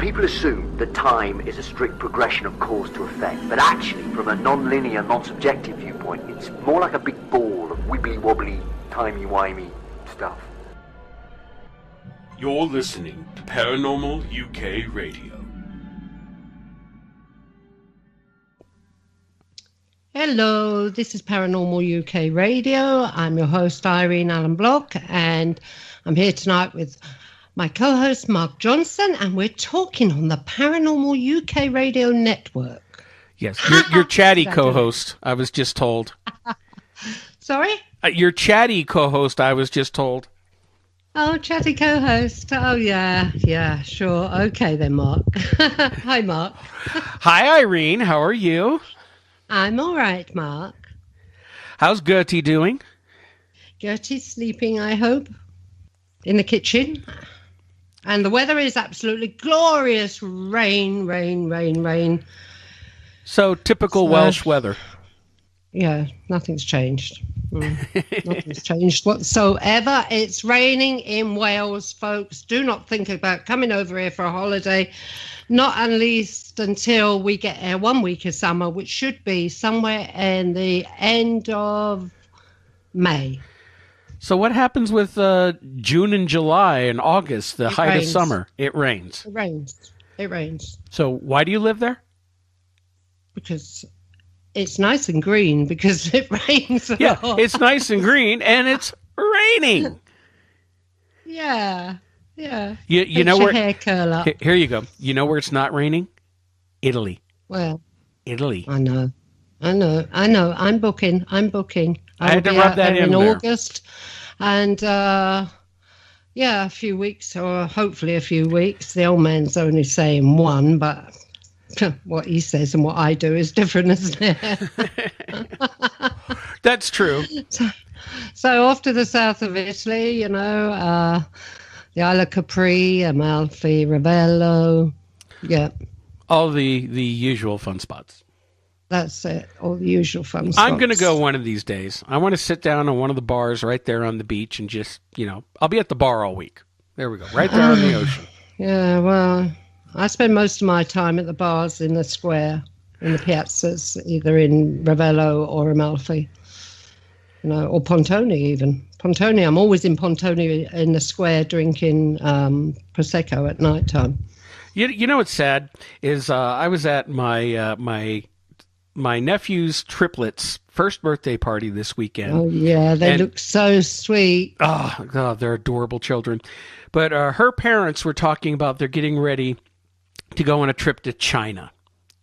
People assume that time is a strict progression of cause to effect, but actually, from a non-linear, non-subjective viewpoint, it's more like a big ball of wibbly-wobbly, timey-wimey stuff. You're listening to Paranormal UK Radio. Hello, this is Paranormal UK Radio. I'm your host, Irene and Mark, and I'm here tonight with my co-host, Mark Johnson, and we're talking on the Paranormal UK Radio Network. Yes, your chatty co-host, I was just told. Sorry? Your chatty co-host, I was just told. Oh, chatty co-host. Oh, yeah, sure. Okay then, Mark. Hi, Mark. Hi, Irene. How are you? I'm all right, Mark. How's Gertie doing? Gertie's sleeping, I hope, in the kitchen. And the weather is absolutely glorious. Rain. So, typical Welsh weather. Yeah, nothing's changed. Nothing's changed whatsoever. It's raining in Wales, folks. Do not think about coming over here for a holiday. Not at least until we get 1 week of summer, which should be somewhere in the end of May. So what happens with June and July and August, the height of summer? It rains. It rains. So why do you live there? Because it's nice and green, because it rains a lot. It's nice and green, and it's raining. Yeah. You know where hair curl up. Here you go. You know where it's not raining? Italy. Well, Italy. I know. I'm booking. I had to rub that in there. August, and a few weeks, or hopefully a few weeks. The old man's only saying one, but what he says and what I do is different, isn't it? That's true. So off to the south of Italy, the Isle of Capri, Amalfi, Ravello, all the usual fun spots. That's it, all the usual fun spots. I'm going to go one of these days. I want to sit down on one of the bars right there on the beach and just, I'll be at the bar all week. There we go, right there on the ocean. Yeah, well, I spend most of my time at the bars in the square, in the piazzas, either in Ravello or Amalfi, or Pontone even. Pontone, I'm always in Pontone in the square drinking Prosecco at night time. You know what's sad is I was at my my nephew's triplets' first birthday party this weekend. Oh, yeah, they look so sweet. Oh, God, they're adorable children. But her parents were talking about they're getting ready to go on a trip to China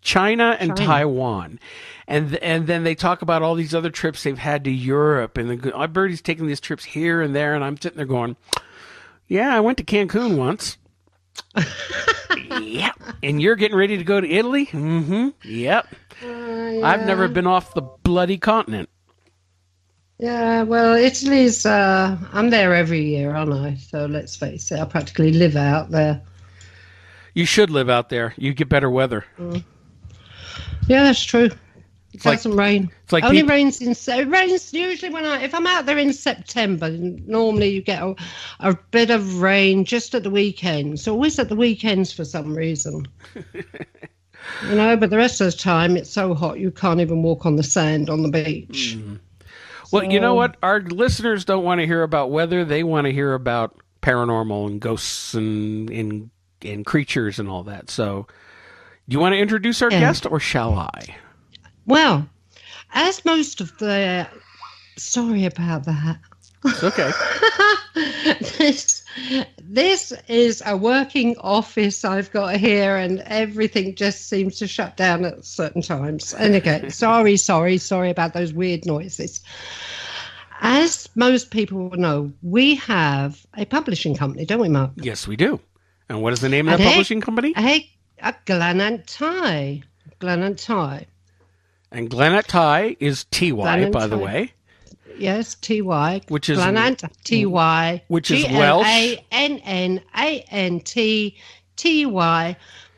and Taiwan. And then they talk about all these other trips they've had to Europe. And Birdie's taking these trips here and there. And I'm sitting there going, yeah, I went to Cancun once. Yeah. And you're getting ready to go to Italy? Mm-hmm. Yep. Yeah. I've never been off the bloody continent. Yeah, well, Italy's, I'm there every year, aren't I? So let's face it, I practically live out there. You should live out there. You get better weather. Yeah, that's true. It doesn't rain. It's like it rains usually if I'm out there in September. Normally you get a bit of rain just at the weekends. Always at the weekends for some reason. But the rest of the time it's so hot you can't even walk on the sand on the beach. Mm. Well, you know what? Our listeners don't want to hear about weather. They want to hear about paranormal and ghosts and creatures and all that. So, do you want to introduce our guest, or shall I? Well, as most of the... Sorry about that. It's okay. This is a working office I've got here, and everything just seems to shut down at certain times. And again, sorry about those weird noises. As most people know, we have a publishing company, don't we, Mark? Yes, we do. And what is the name of that publishing company? Glenant Ty. And Glenant Ty is T-Y, by the way. Yes, T-Y. Which is Glenant, T-Y. Which is Welsh. Glananty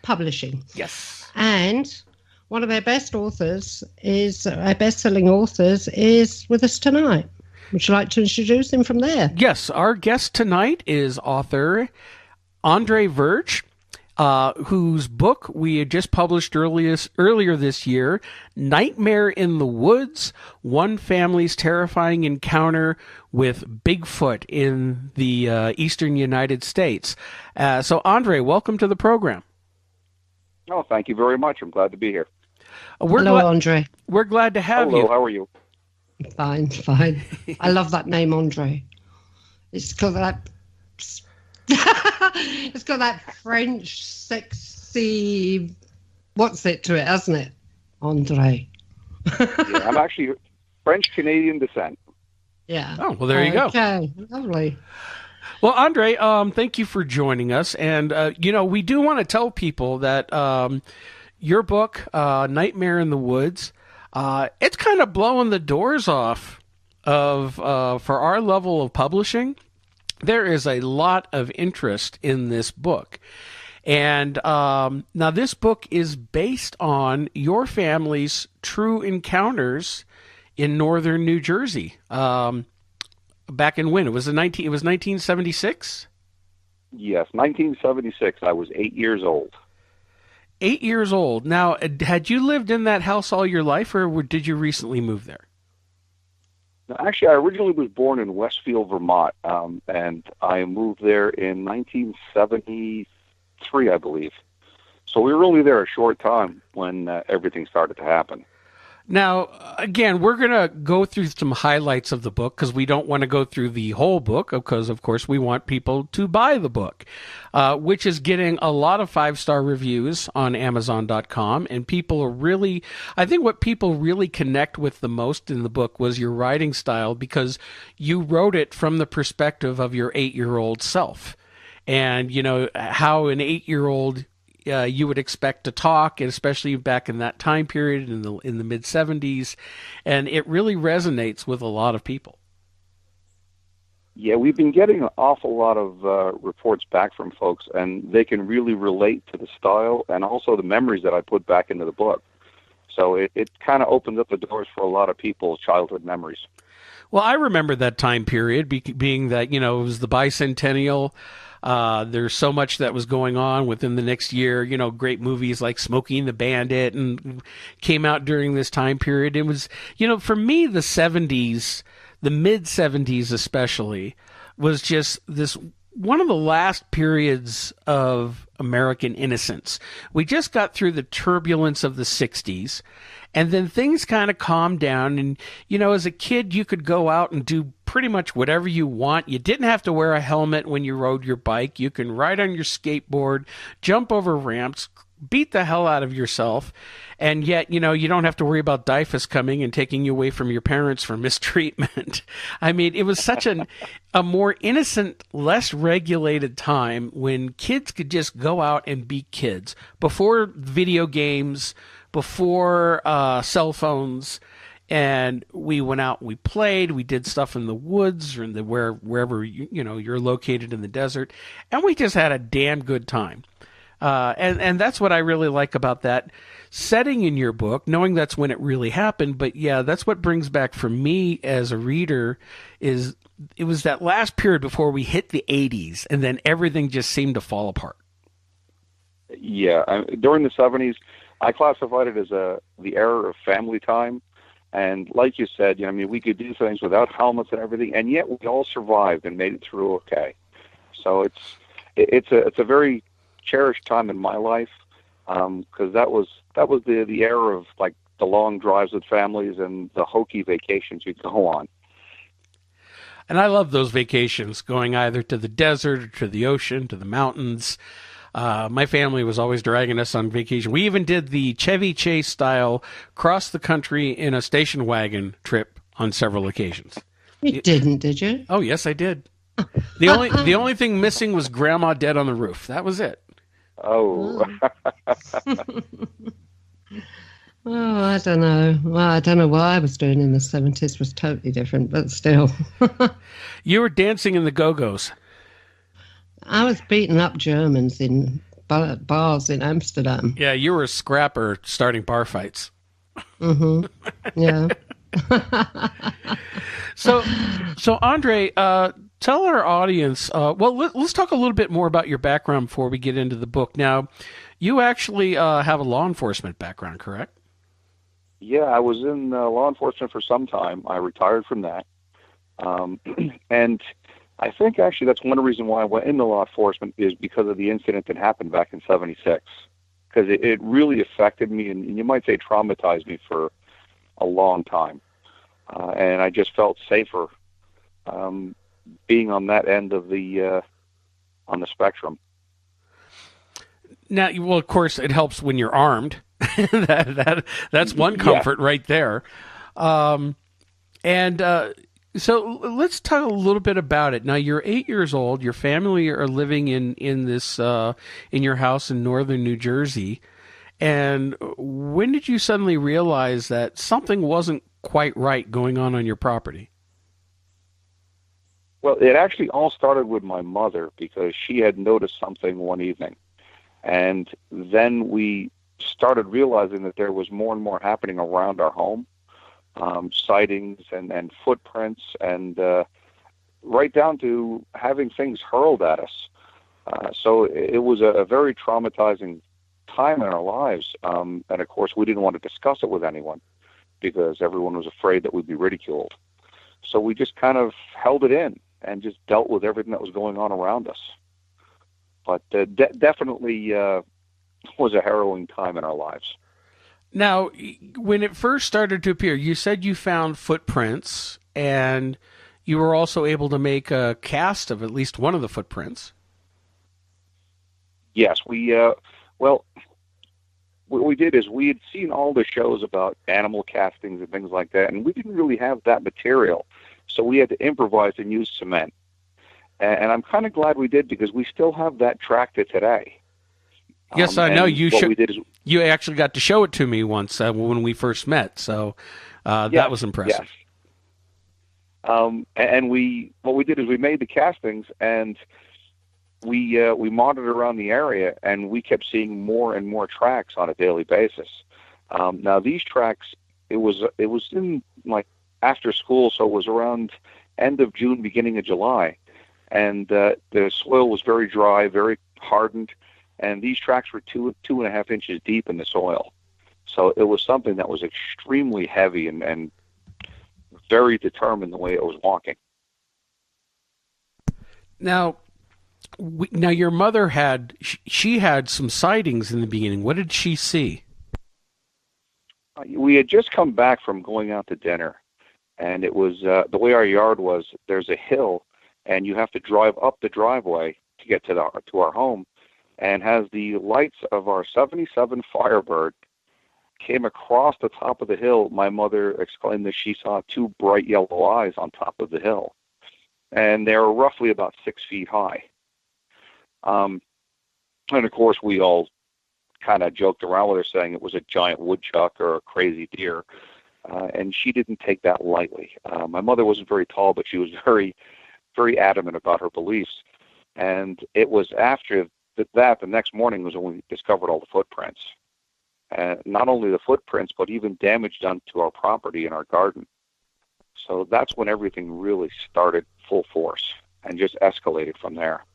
Publishing. Yes. And one of our best-selling authors is with us tonight. Would you like to introduce him from there? Yes, our guest tonight is author Andre Verge. whose book we had just published earlier this year, Nightmare in the Woods, One Family's Terrifying Encounter with Bigfoot in the eastern United States. So, Andre, welcome to the program. Oh, thank you very much. I'm glad to be here. Hello, Andre. We're glad to have you. Hello, how are you? Fine. I love that name, Andre. It's got that... it's got that French, sexy... What's it to it, hasn't it? Andre. Yeah, I'm actually French-Canadian descent. Yeah. Oh, well, there you go. Okay, lovely. Well, Andre, thank you for joining us. And, we do want to tell people that your book, Nightmare in the Woods, it's kind of blowing the doors off of for our level of publishing. There is a lot of interest in this book. And now this book is based on your family's true encounters in northern New Jersey. Back in when? It was 1976? Yes, 1976. I was 8 years old. 8 years old. Now, had you lived in that house all your life, or did you recently move there? Now, actually, I originally was born in Westfield, Vermont, and I moved there in 1973, I believe. So we were only there a short time when everything started to happen. Now, again, we're going to go through some highlights of the book because we don't want to go through the whole book because, of course, we want people to buy the book, which is getting a lot of 5-star reviews on Amazon.com. And people are really, I think what people really connect with the most in the book was your writing style because you wrote it from the perspective of your 8-year-old self. And, how an 8-year-old you would expect to talk, and especially back in that time period in the mid 70s, and it really resonates with a lot of people. Yeah, we've been getting an awful lot of reports back from folks, and they can really relate to the style and also the memories that I put back into the book. So it kind of opened up the doors for a lot of people's childhood memories. Well, I remember that time period being that, it was the bicentennial. There's so much that was going on within the next year, great movies like Smokey and the Bandit and came out during this time period. It was, for me, the 70s, the mid 70s especially, was just this one of the last periods of American innocence. We just got through the turbulence of the 60s. And then things kind of calmed down. And, as a kid, you could go out and do pretty much whatever you want. You didn't have to wear a helmet when you rode your bike. You can ride on your skateboard, jump over ramps, beat the hell out of yourself. And yet, you don't have to worry about DIFUS coming and taking you away from your parents for mistreatment. I mean, it was such a more innocent, less regulated time when kids could just go out and be kids before video games, before cell phones, and we went out and we played. We did stuff in the woods or in wherever you're located in the desert, and we just had a damn good time. And that's what I really like about that setting in your book, knowing that's when it really happened. But yeah, that's what brings back for me as a reader is it was that last period before we hit the 80s, and then everything just seemed to fall apart. Yeah, during the 70s. I classified it as the era of family time, and like you said, we could do things without helmets and everything, and yet we all survived and made it through okay. So it's a very cherished time in my life because that was the era of like the long drives with families and the hokey vacations you'd go on. And I love those vacations, going either to the desert or to the ocean, to the mountains. My family was always dragging us on vacation. We even did the Chevy Chase style cross the country in a station wagon trip on several occasions. You didn't, did you? Oh, yes, I did. The only thing missing was Grandma dead on the roof. That was it. Oh. Oh, I don't know. Well, I don't know what I was doing in the 70s was totally different, but still. You were dancing in the Go-Go's. I was beating up Germans in bars in Amsterdam. Yeah, you were a scrapper starting bar fights. Mm-hmm. Yeah. So Andre, tell our audience, let's talk a little bit more about your background before we get into the book. Now, you actually have a law enforcement background, correct? Yeah, I was in law enforcement for some time. I retired from that. And I think actually that's one reason why I went into law enforcement is because of the incident that happened back in '76. Because it really affected me, and you might say traumatized me for a long time. And I just felt safer being on that end of the on the spectrum. Now, well, of course, it helps when you're armed. That's one comfort right there. So let's talk a little bit about it. Now, you're 8 years old. Your family are living in this in your house in northern New Jersey. And when did you suddenly realize that something wasn't quite right going on your property? Well, it actually all started with my mother because she had noticed something one evening. And then we started realizing that there was more and more happening around our home, sightings and footprints, and right down to having things hurled at us. So it was a very traumatizing time in our lives. And, of course, we didn't want to discuss it with anyone because everyone was afraid that we'd be ridiculed. So we just kind of held it in and just dealt with everything that was going on around us. But definitely was a harrowing time in our lives. Now, when it first started to appear, you said you found footprints, and you were also able to make a cast of at least one of the footprints. Yes, what we did is we had seen all the shows about animal castings and things like that, and we didn't really have that material. So we had to improvise and use cement. And I'm kind of glad we did because we still have that track to today. Yes, I know. You actually got to show it to me once when we first met, so that was impressive. Yes. And what we did is we made the castings, and we monitored around the area, and we kept seeing more and more tracks on a daily basis. Now these tracks, it was in like after school, so it was around end of June, beginning of July, and the soil was very dry, very hardened. And these tracks were 2.5 inches deep in the soil. So it was something that was extremely heavy and very determined the way it was walking. Now your mother had some sightings in the beginning. What did she see? We had just come back from going out to dinner. And it was the way our yard was, there's a hill, and you have to drive up the driveway to get to our home. And as the lights of our 77 Firebird came across the top of the hill, my mother exclaimed that she saw two bright yellow eyes on top of the hill. And they were roughly about 6 feet high. And, of course, we all kind of joked around with her saying it was a giant woodchuck or a crazy deer. And she didn't take that lightly. My mother wasn't very tall, but she was very, very adamant about her beliefs. And it was after that, the next morning was when we discovered all the footprints. And not only the footprints, but even damage done to our property and our garden. So that's when everything really started full force and just escalated from there.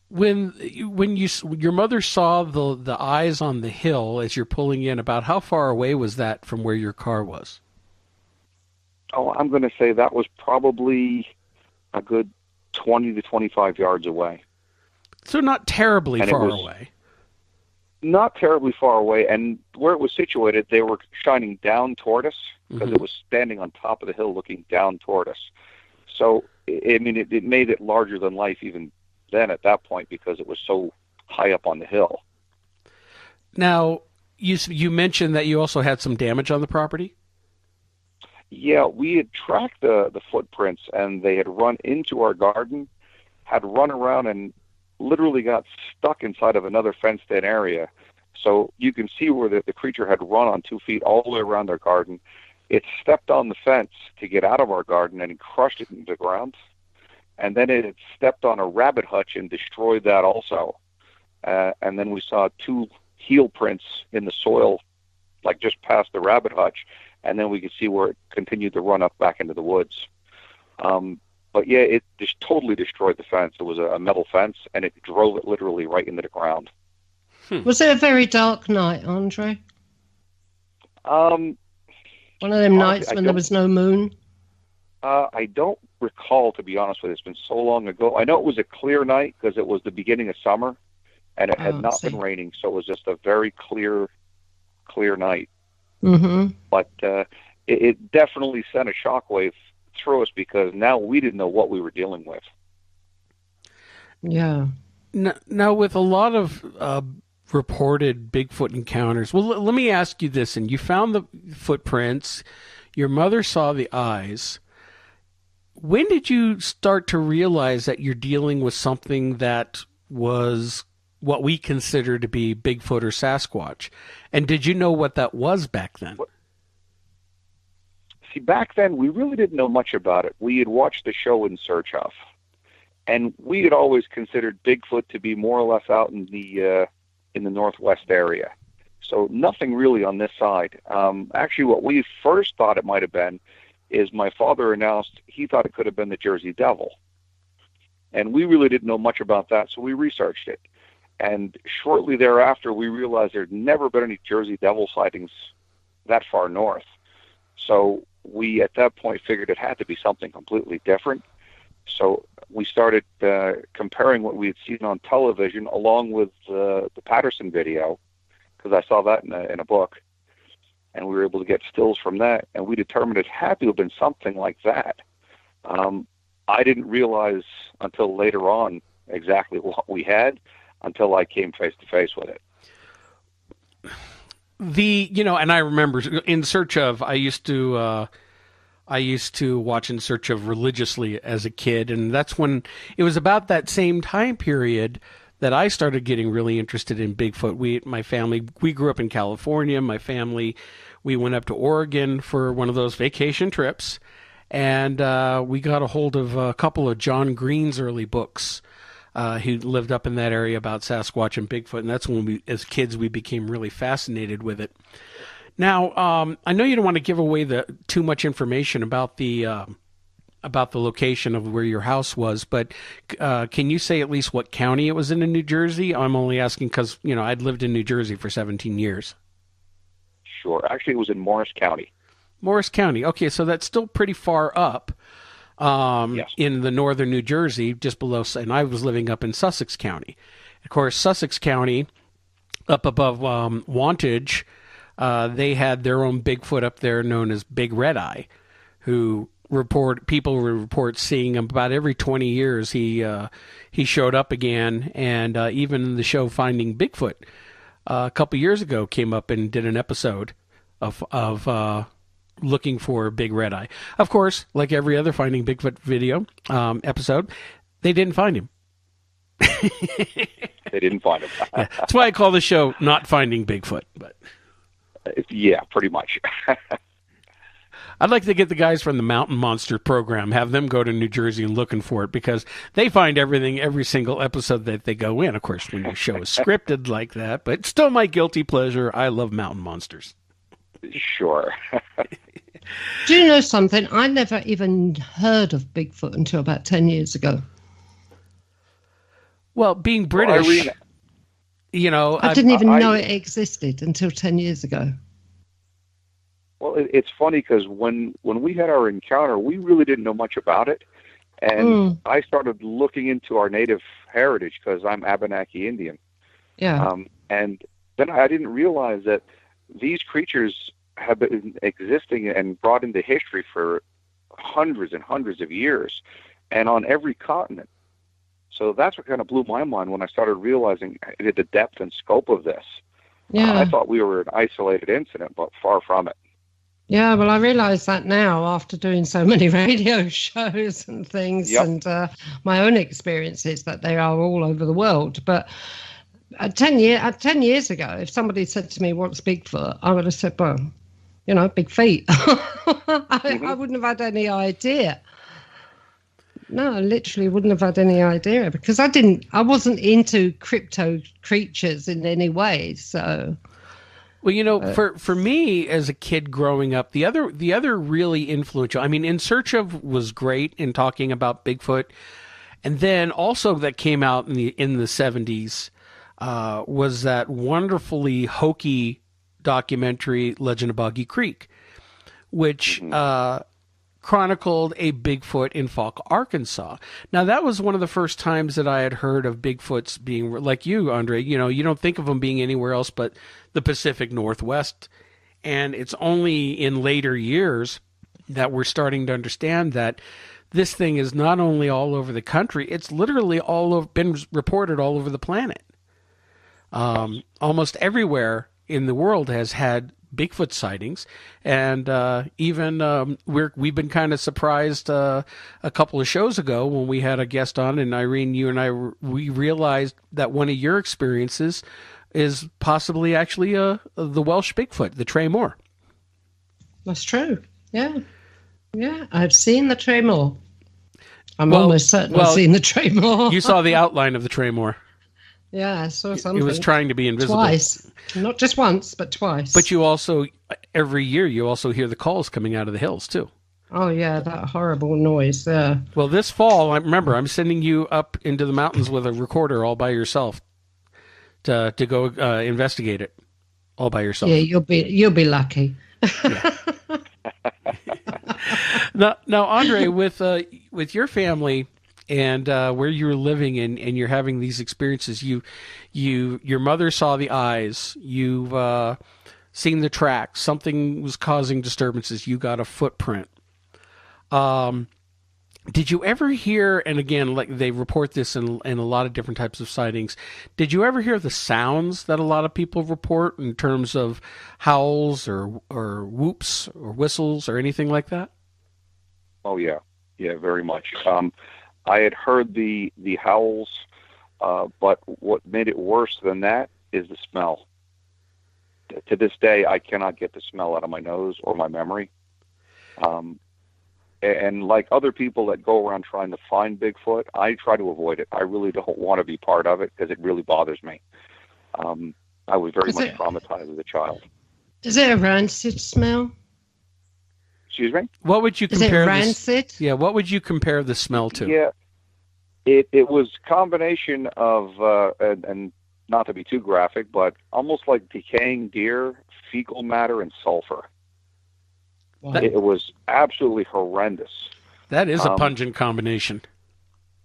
When your mother saw the eyes on the hill as you're pulling in, about how far away was that from where your car was? Oh, I'm going to say that was probably a good 20 to 25 yards away. So not terribly far away. Not terribly far away, and where it was situated, they were shining down toward us because it was standing on top of the hill looking down toward us. So, I mean, it made it larger than life even then at that point because it was so high up on the hill. Now, you mentioned that you also had some damage on the property? Yeah, we had tracked the footprints, and they had run into our garden, had run around and literally got stuck inside of another fenced-in area. So you can see where the creature had run on 2 feet all the way around our garden. It stepped on the fence to get out of our garden and crushed it into the ground. And then it had stepped on a rabbit hutch and destroyed that also. And then we saw 2 heel prints in the soil, like just past the rabbit hutch. And then we could see where it continued to run up back into the woods. But But yeah, it just totally destroyed the fence. It was a metal fence, and it drove it literally right into the ground. Was it a very dark night, Andre? Um, One of them nights when there was no moon? I don't recall, to be honest with you. It's been so long ago. I know it was a clear night because it was the beginning of summer, and it had not been raining, so it was just a very clear night. Mm-hmm. But it definitely sent a shockwave through us because now we didn't know what we were dealing with. Yeah. Now, with a lot of reported Bigfoot encounters, well, let me ask you this. And you found the footprints. Your mother saw the eyes. When did you start to realize that you're dealing with something that was what we consider to be Bigfoot or Sasquatch? And did you know what that was back then? See, back then, we really didn't know much about it. We had watched the show In Search Of, and we had always considered Bigfoot to be more or less out in the Northwest area. So nothing really on this side. Actually, what we first thought it might have been is my father announced he thought it could have been the Jersey Devil. And we really didn't know much about that, so we researched it. And shortly thereafter, we realized there'd never been any Jersey Devil sightings that far north. So we, at that point, figured it had to be something completely different. So we started comparing what we had seen on television along with the Patterson video, because I saw that in a book. And we were able to get stills from that, and we determined it had to have been something like that. I didn't realize until later on exactly what we had until I came face to face with it. And I remember In Search Of, I used to watch In Search Of religiously as a kid, and that's when it was about that same time period that I started getting really interested in Bigfoot. My family, we grew up in California. My family, we went up to Oregon for one of those vacation trips, and we got a hold of a couple of John Green's early books. He lived up in that area about Sasquatch and Bigfoot, and that's when we, as kids, we became really fascinated with it. Now, I know you don't want to give away too much information about the location of where your house was, but can you say at least what county it was in New Jersey? I'm only asking because, I'd lived in New Jersey for 17 years. Sure. Actually, it was in Morris County. Morris County. Okay, so that's still pretty far up yes. in the northern New Jersey, just below, and I was living up in Sussex County. Of course, Sussex County, up above Wantage, they had their own Bigfoot up there known as Big Red Eye, who people report seeing him about every 20 years. He showed up again, and even the show Finding Bigfoot a couple years ago came up and did an episode of looking for Big Red Eye. Of course, like every other Finding Bigfoot video episode, they didn't find him. They didn't find him. Yeah, that's why I call the show Not Finding Bigfoot. But yeah, pretty much. I'd like to get the guys from the Mountain Monster program, have them go to New Jersey and looking for it, because they find everything every single episode that they go in. Of course, when your show is scripted like that, but it's still my guilty pleasure. I love Mountain Monsters. Sure. Do you know something? I never even heard of Bigfoot until about 10 years ago. Well, being British, I didn't even know it existed until 10 years ago. Well, it's funny because when we had our encounter, we really didn't know much about it. And I started looking into our native heritage because I'm Abenaki Indian. Yeah. And then I didn't realize that these creatures have been existing and brought into history for hundreds and hundreds of years and on every continent. So that's what kind of blew my mind when I started realizing the depth and scope of this. Yeah. I thought we were an isolated incident, but far from it. Yeah, well, I realise that now after doing so many radio shows and things, Yep. and my own experiences, that they are all over the world. But 10 years ago, if somebody said to me, "What's Bigfoot?" I would have said, "Well, big feet." I wouldn't have had any idea. No, I literally wouldn't have had any idea because I wasn't into crypto creatures in any way. So, Well, for me as a kid growing up, the other really influential. I mean, In Search of was great in talking about Bigfoot, and then also that came out in the 70s was that wonderfully hokey documentary Legend of Boggy Creek, which chronicled a Bigfoot in Falk, Arkansas. Now, that was one of the first times that I had heard of Bigfoots being, like you, Andre, you don't think of them being anywhere else but the Pacific Northwest. And it's only in later years that we're starting to understand that this thing is not only all over the country, it's literally been reported all over the planet. Almost everywhere in the world has had Bigfoot sightings, and even we've been kind of surprised a couple of shows ago when we had a guest on, and Irene, you and I, we realized that one of your experiences is possibly actually the Welsh Bigfoot, the Trey Moore. That's true. Yeah, I've seen the Trey Moore. I'm almost certain I've seen the Trey Moore. You saw the outline of the Trey Moore. Yeah, I saw something. It was trying to be invisible. Twice. Not just once, but twice. But you also, every year, you also hear the calls coming out of the hills, too. Oh, yeah, that horrible noise, yeah. Well, this fall, I'm sending you up into the mountains with a recorder all by yourself to go investigate it all by yourself. Yeah, you'll be lucky. Yeah. Now, Andre, with your family and where you were living and you're having these experiences, your mother saw the eyes, you've seen the tracks, something was causing disturbances, you got a footprint. Did you ever hear, and again, like they report this in a lot of different types of sightings, did you ever hear the sounds that a lot of people report in terms of howls or whoops or whistles or anything like that? Oh, yeah. Yeah, very much. I had heard the howls, but what made it worse than that is the smell. To this day, I cannot get the smell out of my nose or my memory. And like other people that go around trying to find Bigfoot, I try to avoid it. I really don't want to be part of it because it really bothers me. I was very much traumatized as a child. Is it a rancid smell? Excuse me? What would you compare? Is it rancid? What would you compare the smell to? Yeah, it was a combination of, and not to be too graphic, but almost like decaying deer, fecal matter, and sulfur. Wow. It was absolutely horrendous. That is a pungent combination.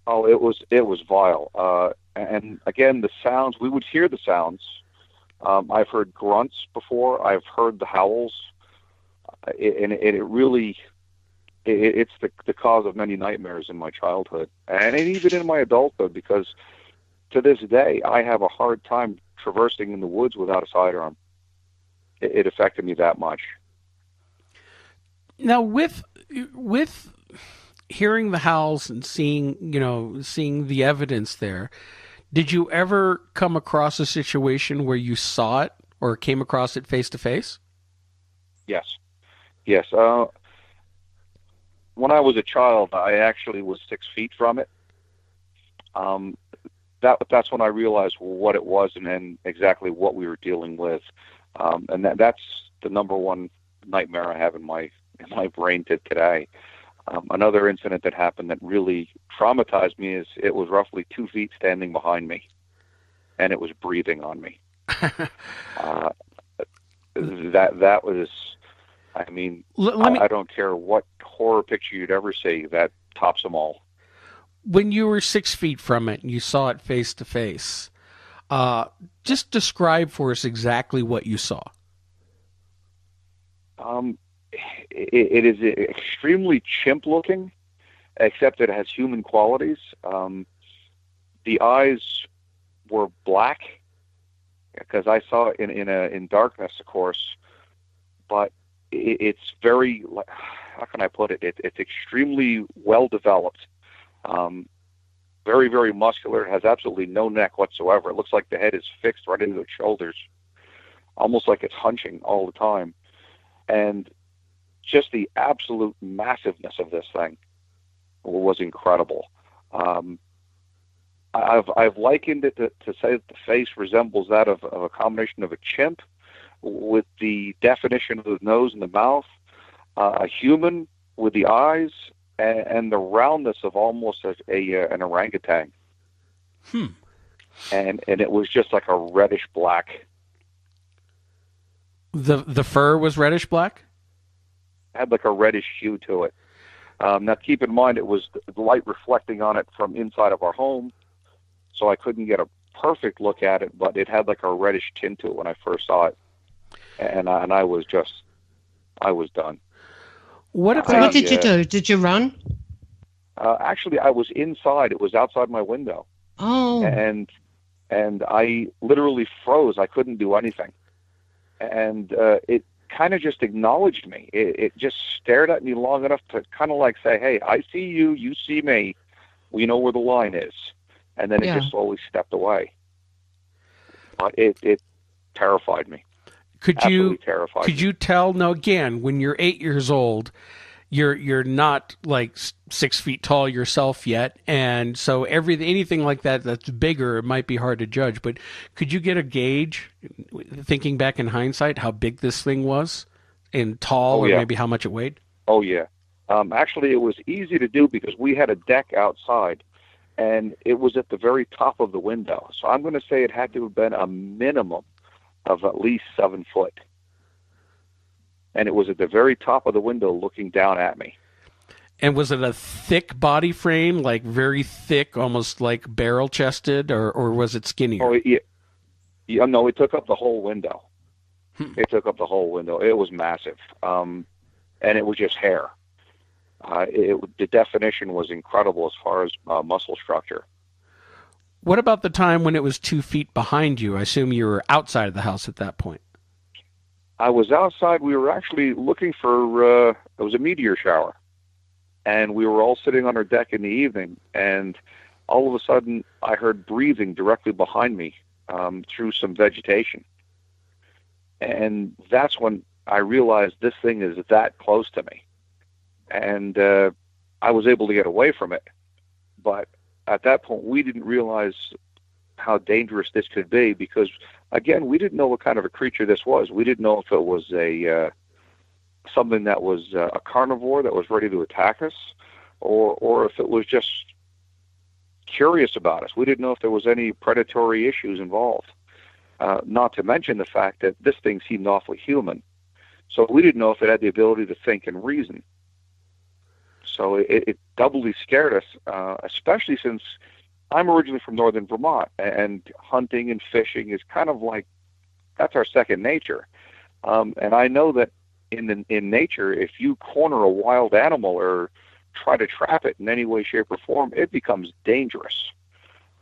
Oh, it was vile. And again, the sounds, we would hear the sounds. I've heard grunts before. I've heard the howls. It really, it's the cause of many nightmares in my childhood and even in my adulthood, because to this day, I have a hard time traversing in the woods without a sidearm. It affected me that much. Now, with hearing the howls and seeing the evidence there, did you ever come across a situation where you saw it or came across it face to face? Yes. When I was a child, I actually was 6 feet from it. That's when I realized what it was and exactly what we were dealing with. And that's the number one nightmare I have in my brain today. Another incident that happened that really traumatized me is it was roughly 2 feet standing behind me, and it was breathing on me. That was, I mean, I don't care what horror picture you'd ever see, that tops them all. When you were 6 feet from it and you saw it face to face, just describe for us exactly what you saw. It is extremely chimp-looking, except it has human qualities. The eyes were black, because I saw it in darkness, of course. But it's very, how can I put it? It's extremely well developed, very, very muscular. It has absolutely no neck whatsoever. It looks like the head is fixed right into the shoulders, almost like it's hunching all the time. And just the absolute massiveness of this thing was incredible. I've likened it to say that the face resembles that of a combination of a chimp, with the definition of the nose and the mouth, a human with the eyes, and the roundness of almost an orangutan. And it was just like a reddish black. The fur was reddish black? Had like a reddish hue to it. Now keep in mind, it was the light reflecting on it from inside of our home, so I couldn't get a perfect look at it, but it had like a reddish tint to it when I first saw it. And I was done. What did you do? Did you run? Actually, I was inside. It was outside my window. Oh. And I literally froze. I couldn't do anything. And it kind of just acknowledged me. It just stared at me long enough to kind of like say, hey, I see you, you see me. We know where the line is. And then it just slowly stepped away. It terrified me. Could you tell? Now, again, when you're 8 years old, you're not like 6 feet tall yourself yet, and so anything like that's bigger, it might be hard to judge. But could you get a gauge, thinking back in hindsight, how big this thing was, and tall, or maybe how much it weighed? Oh yeah. Actually, it was easy to do because we had a deck outside, and it was at the very top of the window. So I'm going to say it had to have been a minimum of at least 7 foot. And it was at the very top of the window looking down at me. And was it a thick body frame, like very thick, almost like barrel-chested, or was it skinnier? Oh, yeah. No, it took up the whole window. It took up the whole window. It was massive. And it was just hair. The definition was incredible as far as muscle structure. What about the time when it was 2 feet behind you? I assume you were outside of the house at that point. I was outside. We were actually looking for, it was a meteor shower. And we were all sitting on our deck in the evening. And all of a sudden, I heard breathing directly behind me through some vegetation. And that's when I realized this thing is that close to me. And I was able to get away from it. But at that point, we didn't realize how dangerous this could be because, again, we didn't know what kind of a creature this was. We didn't know if it was something that was a carnivore that was ready to attack us, or if it was just curious about us. We didn't know if there was any predatory issues involved. Not to mention the fact that this thing seemed awfully human. So we didn't know if it had the ability to think and reason. So it doubly scared us, especially since I'm originally from northern Vermont, and hunting and fishing is kind of like, that's our second nature. And I know that in nature, if you corner a wild animal or try to trap it in any way, shape, or form, it becomes dangerous.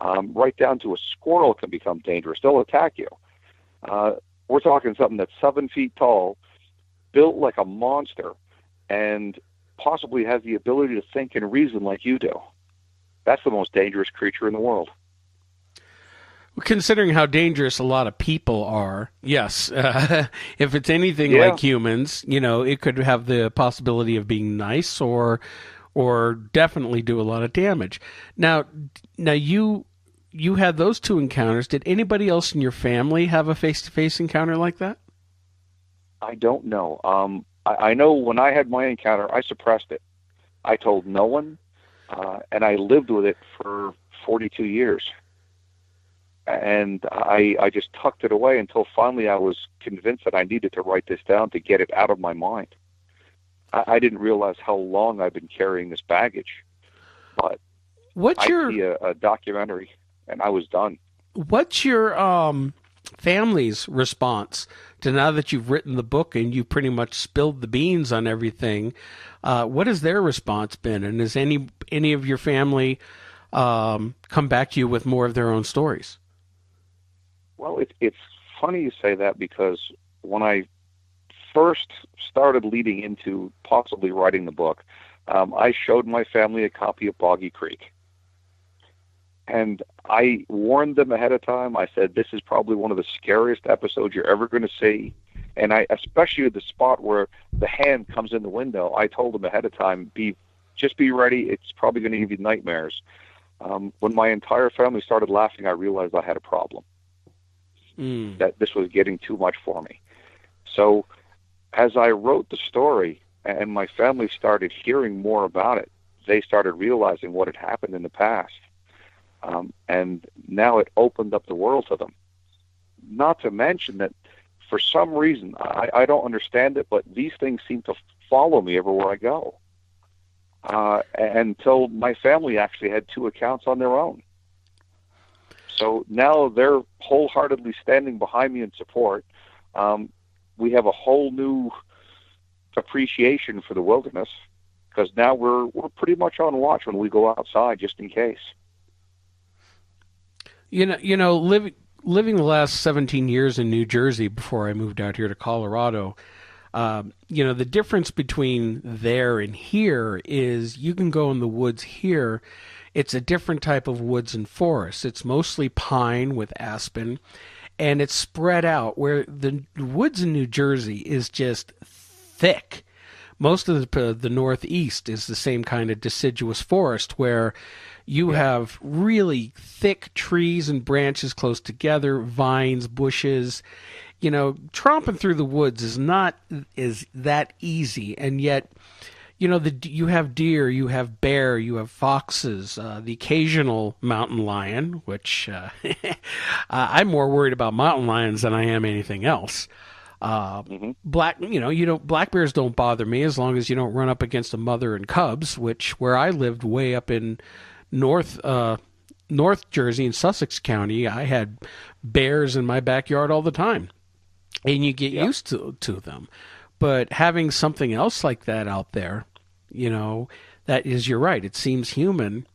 Right down to a squirrel can become dangerous. They'll attack you. We're talking something that's 7 feet tall, built like a monster, and possibly has the ability to think and reason like you do. That's the most dangerous creature in the world. Considering how dangerous a lot of people are, yes. If it's anything like humans, it could have the possibility of being nice or definitely do a lot of damage. Now you had those two encounters. Did anybody else in your family have a face-to-face encounter like that? I don't know. I know when I had my encounter, I suppressed it. I told no one, and I lived with it for 42 years. And I just tucked it away until finally I was convinced that I needed to write this down to get it out of my mind. I didn't realize how long I've been carrying this baggage. But I see a documentary, and I was done. What's your family's response to, now that you've written the book and you pretty much spilled the beans on everything, what has their response been? And has any of your family come back to you with more of their own stories? Well, it's funny you say that, because when I first started leading into possibly writing the book, I showed my family a copy of Boggy Creek. And I warned them ahead of time. I said, this is probably one of the scariest episodes you're ever going to see. And especially at the spot where the hand comes in the window, I told them ahead of time, just be ready. It's probably going to give you nightmares. When my entire family started laughing, I realized I had a problem. That this was getting too much for me. So as I wrote the story and my family started hearing more about it, they started realizing what had happened in the past. And now it opened up the world to them. Not to mention that for some reason, I don't understand it, but these things seem to follow me everywhere I go. Until my family actually had 2 accounts on their own. So now they're wholeheartedly standing behind me in support. We have a whole new appreciation for the wilderness because now we're pretty much on watch when we go outside, just in case. Living the last 17 years in New Jersey before I moved out here to Colorado, the difference between there and here is you can go in the woods here. It's a different type of woods and forest. It's mostly pine with aspen, and it's spread out, where the woods in New Jersey is just thick. Most of the Northeast is the same kind of deciduous forest where you have really thick trees and branches close together, vines, bushes. Tromping through the woods is not that easy, and yet, you have deer, you have bear, you have foxes, the occasional mountain lion, which I'm more worried about mountain lions than I am anything else. Black bears don't bother me as long as you don't run up against a mother and cubs, which where I lived way up in North Jersey in Sussex County, I had bears in my backyard all the time, and you get used to them. But having something else like that out there, that is, you're right, it seems human,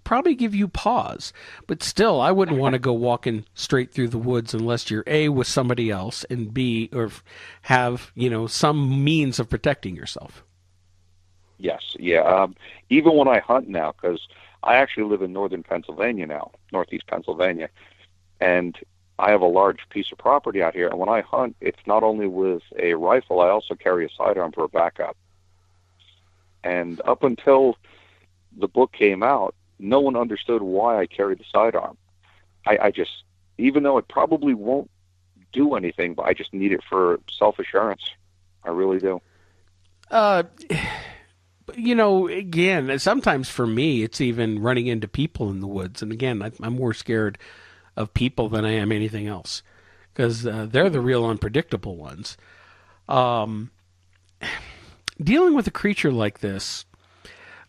probably give you pause. But still, I wouldn't want to go walking straight through the woods unless you're A, with somebody else, and B, or have, some means of protecting yourself. Yes, yeah. Even when I hunt now, because I actually live in northern Pennsylvania now, northeast Pennsylvania, and I have a large piece of property out here. And when I hunt, it's not only with a rifle, I also carry a sidearm for a backup. And up until the book came out, no one understood why I carried the sidearm. I just, even though it probably won't do anything, but I just need it for self-assurance. I really do. Again, sometimes for me, it's even running into people in the woods. And again, I'm more scared of people than I am anything else, because they're the real unpredictable ones. Dealing with a creature like this,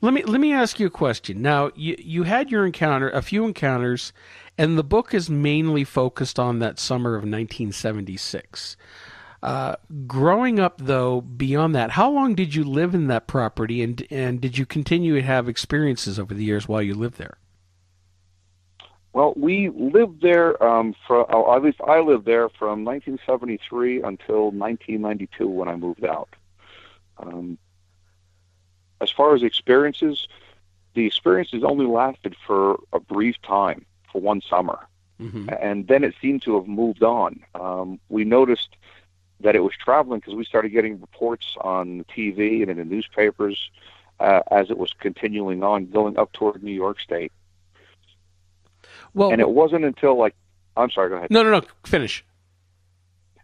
let me ask you a question. Now, you had a few encounters, and the book is mainly focused on that summer of 1976. Growing up, though, beyond that, how long did you live in that property, and did you continue to have experiences over the years while you lived there? Well, we lived there at least I lived there from 1973 until 1992 when I moved out. As far as experiences, the experiences only lasted for a brief time, for one summer. Mm-hmm. And then it seemed to have moved on. We noticed that it was traveling because we started getting reports on TV and in the newspapers as it was continuing on, going up toward New York State. Well, and it wasn't until I'm sorry, go ahead. No, finish.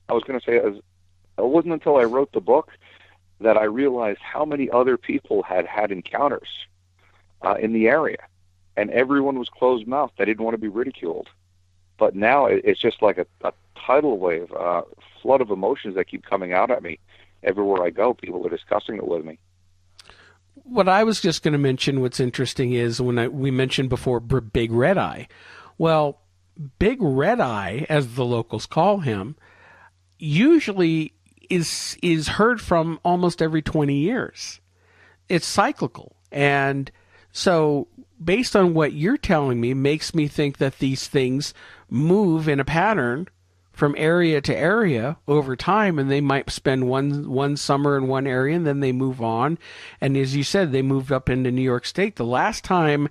I was going to say, it wasn't until I wrote the book that I realized how many other people had encounters in the area, and everyone was closed-mouthed. They didn't want to be ridiculed. But now it's just like a tidal wave, flood of emotions that keep coming out at me. Everywhere I go, people are discussing it with me. What I was just going to mention, what's interesting is we mentioned before Big Red Eye. Well, Big Red Eye, as the locals call him, usually is heard from almost every 20 years. It's cyclical. And so based on what you're telling me, makes me think that these things move in a pattern from area to area over time, and they might spend one summer in one area and then they move on. And as you said, they moved up into New York State. The last time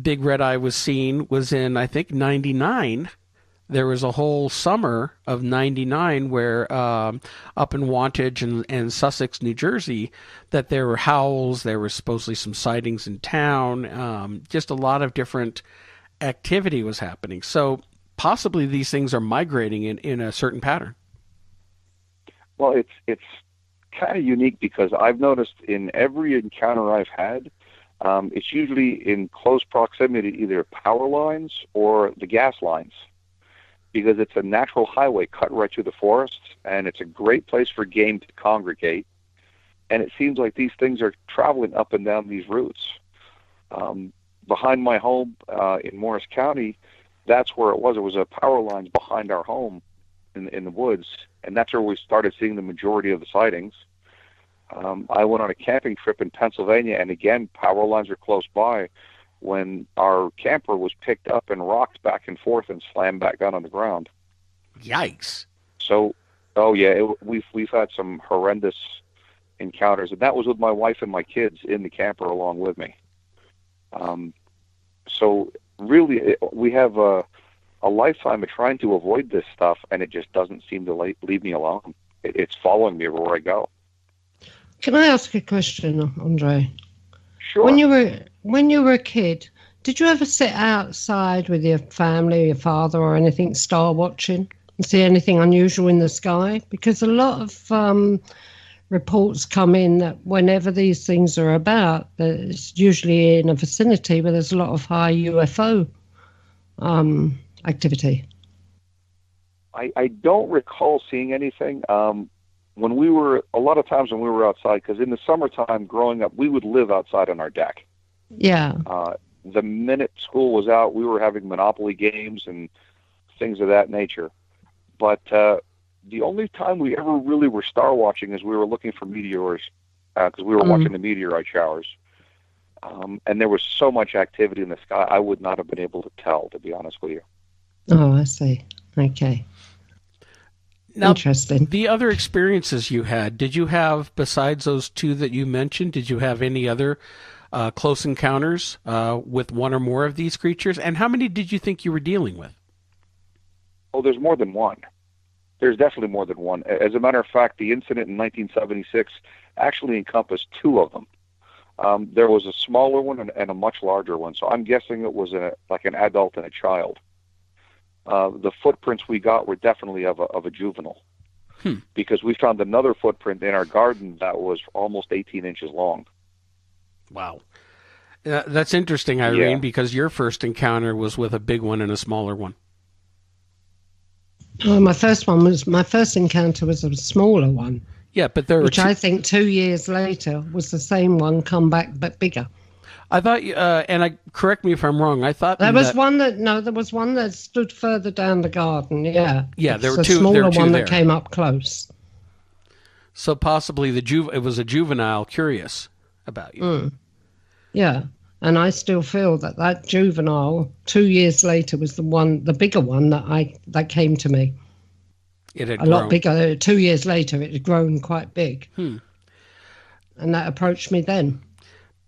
Big Red Eye was seen was in, I think, 99. There was a whole summer of 99 where up in Wantage and Sussex, New Jersey, that there were howls, there were supposedly some sightings in town, just a lot of different activity was happening. So possibly these things are migrating in a certain pattern. Well, it's kind of unique because I've noticed in every encounter I've had, it's usually in close proximity to either power lines or the gas lines, because it's a natural highway cut right through the forests, and it's a great place for game to congregate. And it seems like these things are traveling up and down these routes. Behind my home in Morris County, that's where it was. It was a power lines behind our home in the woods, and that's where we started seeing the majority of the sightings. I went on a camping trip in Pennsylvania, and again, power lines are close by when our camper was picked up and rocked back and forth and slammed back down on the ground. Yikes. So, oh yeah, we've had some horrendous encounters, and that was with my wife and my kids in the camper along with me. So really, we have a lifetime of trying to avoid this stuff, and it just doesn't seem to leave me alone. It's following me everywhere I go. Can I ask a question, Andre? Sure. When you were a kid, did you ever sit outside with your family, your father, or anything, star watching, and see anything unusual in the sky? Because a lot of reports come in that whenever these things are about, that it's usually in a vicinity where there's a lot of high UFO activity. I don't recall seeing anything. A lot of times when we were outside, because in the summertime growing up, we would live outside on our deck. Yeah. The minute school was out, we were having Monopoly games and things of that nature. But the only time we ever really were star watching is we were looking for meteors, because we were watching the meteorite showers. And there was so much activity in the sky, I would not have been able to tell, to be honest with you. Oh, I see. Okay. Now, interesting. The other experiences you had, did you have, besides those two that you mentioned, did you have any other close encounters with one or more of these creatures? And how many did you think you were dealing with? Oh, there's more than one. There's definitely more than one. As a matter of fact, the incident in 1976 actually encompassed two of them. There was a smaller one and a much larger one, so I'm guessing it was like an adult and a child. The footprints we got were definitely of a juvenile, because we found another footprint in our garden that was almost 18 inches long. Wow. That's interesting, Irene, because your first encounter was with a big one and a smaller one. Oh, my first encounter was a smaller one. Yeah, but there were I think 2 years later was the same one come back but bigger. I thought, correct me if I'm wrong. I thought there was one that stood further down the garden. Yeah, yeah, there were two. There smaller were two one there. That came up close. So possibly it was a juvenile curious about you. Yeah, and I still feel that juvenile 2 years later was the bigger one that came to me. It had a lot bigger. 2 years later, it had grown quite big, and that approached me then.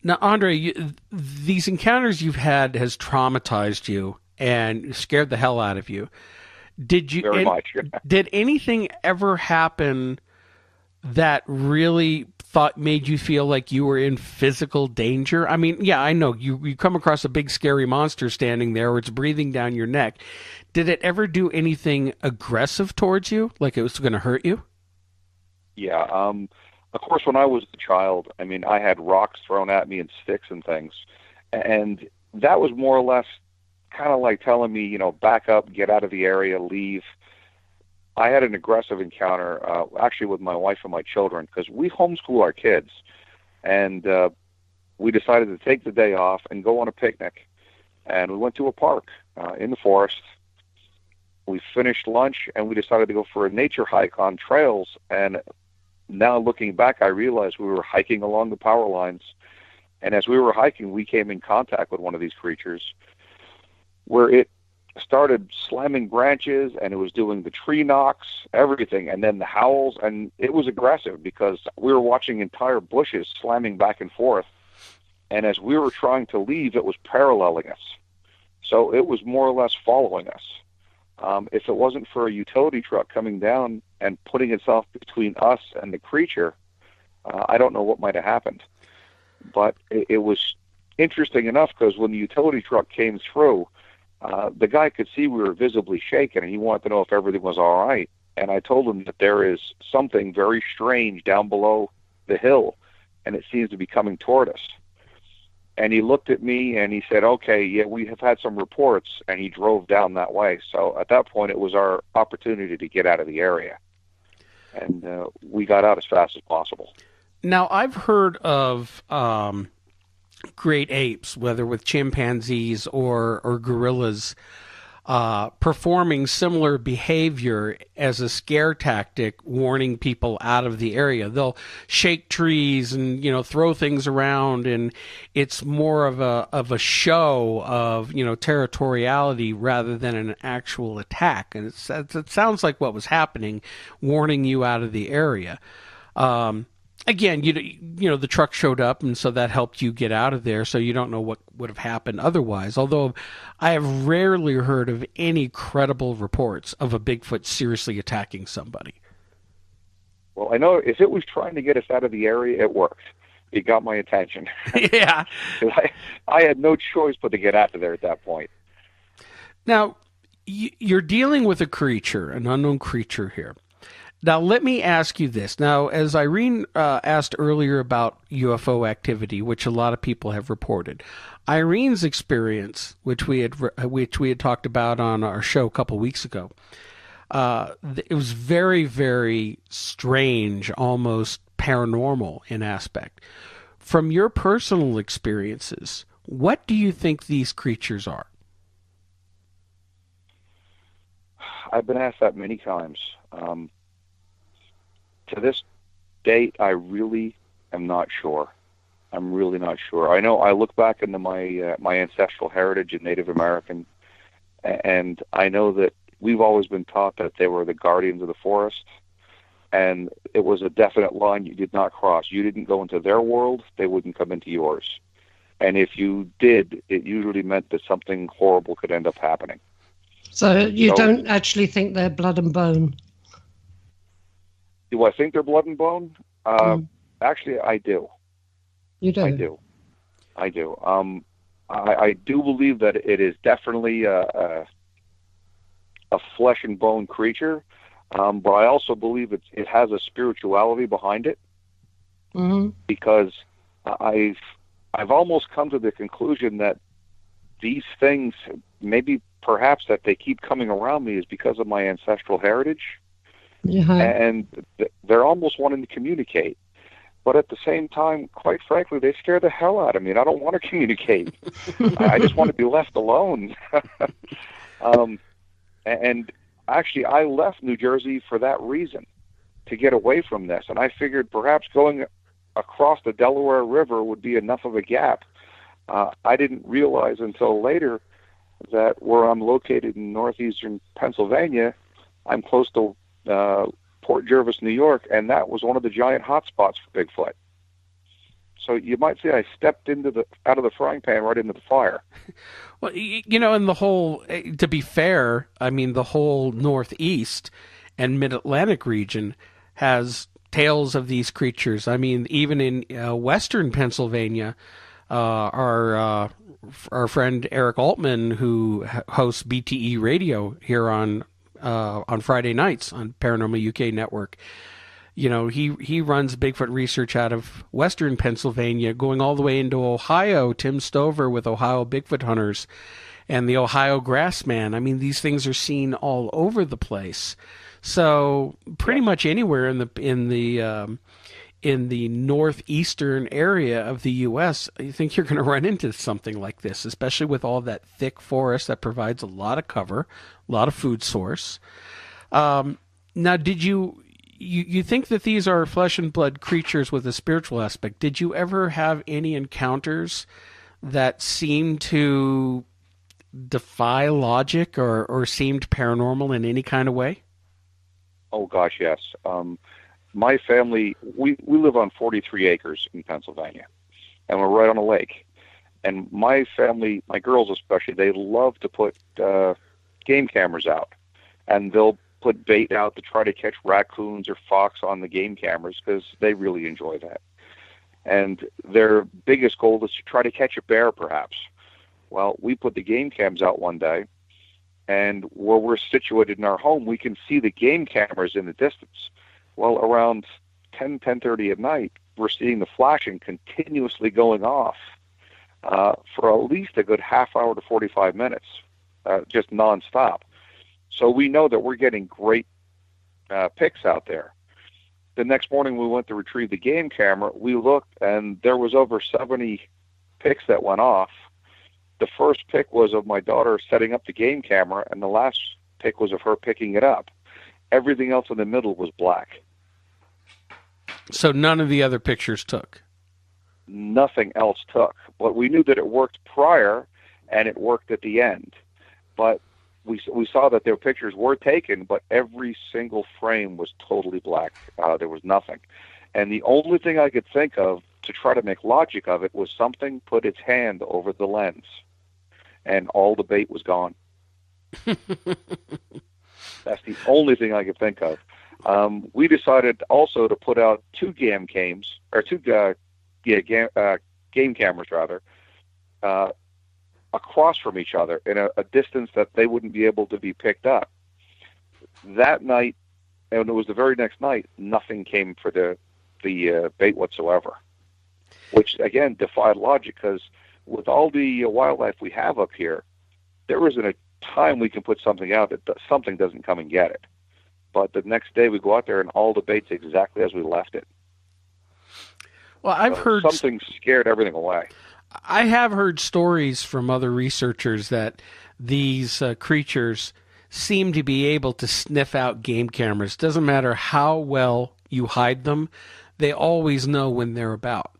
Now, Andre, these encounters you've had has traumatized you and scared the hell out of you. Very much. Did anything ever happen that really made you feel like you were in physical danger? I mean, yeah, I know you come across a big scary monster standing there, or it's breathing down your neck. Did it ever do anything aggressive towards you, like it was going to hurt you? Yeah. Of course, when I was a child, I mean, I had rocks thrown at me and sticks and things. And that was more or less kind of like telling me, back up, get out of the area, leave. I had an aggressive encounter, actually with my wife and my children, because we homeschool our kids. And we decided to take the day off and go on a picnic. And we went to a park in the forest. We finished lunch, and we decided to go for a nature hike on trails. And now looking back, I realized we were hiking along the power lines. And as we were hiking, we came in contact with one of these creatures where it started slamming branches, and it was doing the tree knocks, everything, and then the howls. And it was aggressive because we were watching entire bushes slamming back and forth. And as we were trying to leave, it was paralleling us. So it was more or less following us. If it wasn't for a utility truck coming down and putting itself between us and the creature, I don't know what might have happened. But it was interesting enough because when the utility truck came through, the guy could see we were visibly shaken, and he wanted to know if everything was all right. and I told him that there is something very strange down below the hill, and it seems to be coming toward us. And he looked at me and he said, okay, yeah, we have had some reports, and he drove down that way. So at that point, it was our opportunity to get out of the area. And we got out as fast as possible. Now, I've heard of great apes, whether with chimpanzees or gorillas, performing similar behavior as a scare tactic, warning people out of the area. They'll shake trees and, throw things around, and it's more of a show of, territoriality rather than an actual attack. And it sounds like what was happening, warning you out of the area. Again, the truck showed up, and so that helped you get out of there, so you don't know what would have happened otherwise. Although I have rarely heard of any credible reports of a Bigfoot seriously attacking somebody. Well, I know if it was trying to get us out of the area, it worked. It got my attention. Yeah. I had no choice but to get out of there at that point. Now, you're dealing with a creature, an unknown creature here. Now, let me ask you this. Now, as Irene asked earlier about UFO activity, which a lot of people have reported, Irene's experience, which we had talked about on our show a couple weeks ago, it was very, very strange, almost paranormal in aspect. From your personal experiences, what do you think these creatures are? I've been asked that many times. To this date, I really am not sure. I'm really not sure. I know I look back into my my ancestral heritage in Native American, and I know that we've always been taught that they were the guardians of the forest, and it was a definite line you did not cross. You didn't go into their world, they wouldn't come into yours. And if you did, it usually meant that something horrible could end up happening. So you don't actually think they're blood and bone? Do I think they're blood and bone? Actually, I do. You do? I do. I do believe that it is definitely a flesh and bone creature, but I also believe it has a spirituality behind it. Mm-hmm. Because I've almost come to the conclusion that these things, maybe perhaps that they keep coming around me, is because of my ancestral heritage. Yeah. And they're almost wanting to communicate. But at the same time, quite frankly, they scare the hell out of me, and I don't want to communicate. I just want to be left alone. And actually, I left New Jersey for that reason, to get away from this. And I figured perhaps going across the Delaware River would be enough of a gap. I didn't realize until later that where I'm located in northeastern Pennsylvania, I'm close to Port Jervis, New York, and that was one of the giant hotspots for Bigfoot. So you might say I stepped out of the frying pan right into the fire. Well, and the whole, to be fair, I mean, the whole Northeast and Mid-Atlantic region has tales of these creatures. I mean, even in Western Pennsylvania, our friend Eric Altman, who hosts BTE Radio here on Friday nights on Paranormal UK Network. He runs Bigfoot research out of Western Pennsylvania, going all the way into Ohio. Tim Stover with Ohio Bigfoot Hunters and the Ohio Grassman. I mean, these things are seen all over the place. So pretty much anywhere in the northeastern area of the U.S., I think you're going to run into something like this, especially with all that thick forest that provides a lot of cover, a lot of food source. Now, did you think that these are flesh and blood creatures with a spiritual aspect? Did you ever have any encounters that seemed to defy logic or seemed paranormal in any kind of way? Oh, gosh, yes. My family, we live on 43 acres in Pennsylvania, and we're right on a lake. And my family, my girls especially, they love to put game cameras out. And they'll put bait out to try to catch raccoons or fox on the game cameras because they really enjoy that. And their biggest goal is to try to catch a bear, perhaps. Well, we put the game cams out one day, And where we're situated in our home, we can see the game cameras in the distance. Well, around 10:30 at night, we're seeing the flashing continuously going off for at least a good half hour to 45 minutes, just nonstop. So we know that we're getting great pics out there. The next morning we went to retrieve the game camera. We looked, and there was over 70 pics that went off. The first pic was of my daughter setting up the game camera, and the last pic was of her picking it up. Everything else in the middle was black. So none of the other pictures took? Nothing else took. But we knew that it worked prior, and it worked at the end. But we saw that their pictures were taken, but every single frame was totally black. There was nothing. And the only thing I could think of to try to make logic of it was something put its hand over the lens, and all the bait was gone. That's the only thing I could think of. We decided also to put out two game cameras, rather, across from each other in a distance that they wouldn't be able to be picked up. That night, and it was the very next night, nothing came for the bait whatsoever, which again defied logic, because with all the wildlife we have up here, there isn't a time we can put something out that something doesn't come and get it. But the next day we go out there and all the bait's exactly as we left it. Well, I've heard something scared everything away. I have heard stories from other researchers that these creatures seem to be able to sniff out game cameras. Doesn't matter how well you hide them, they always know when they're about.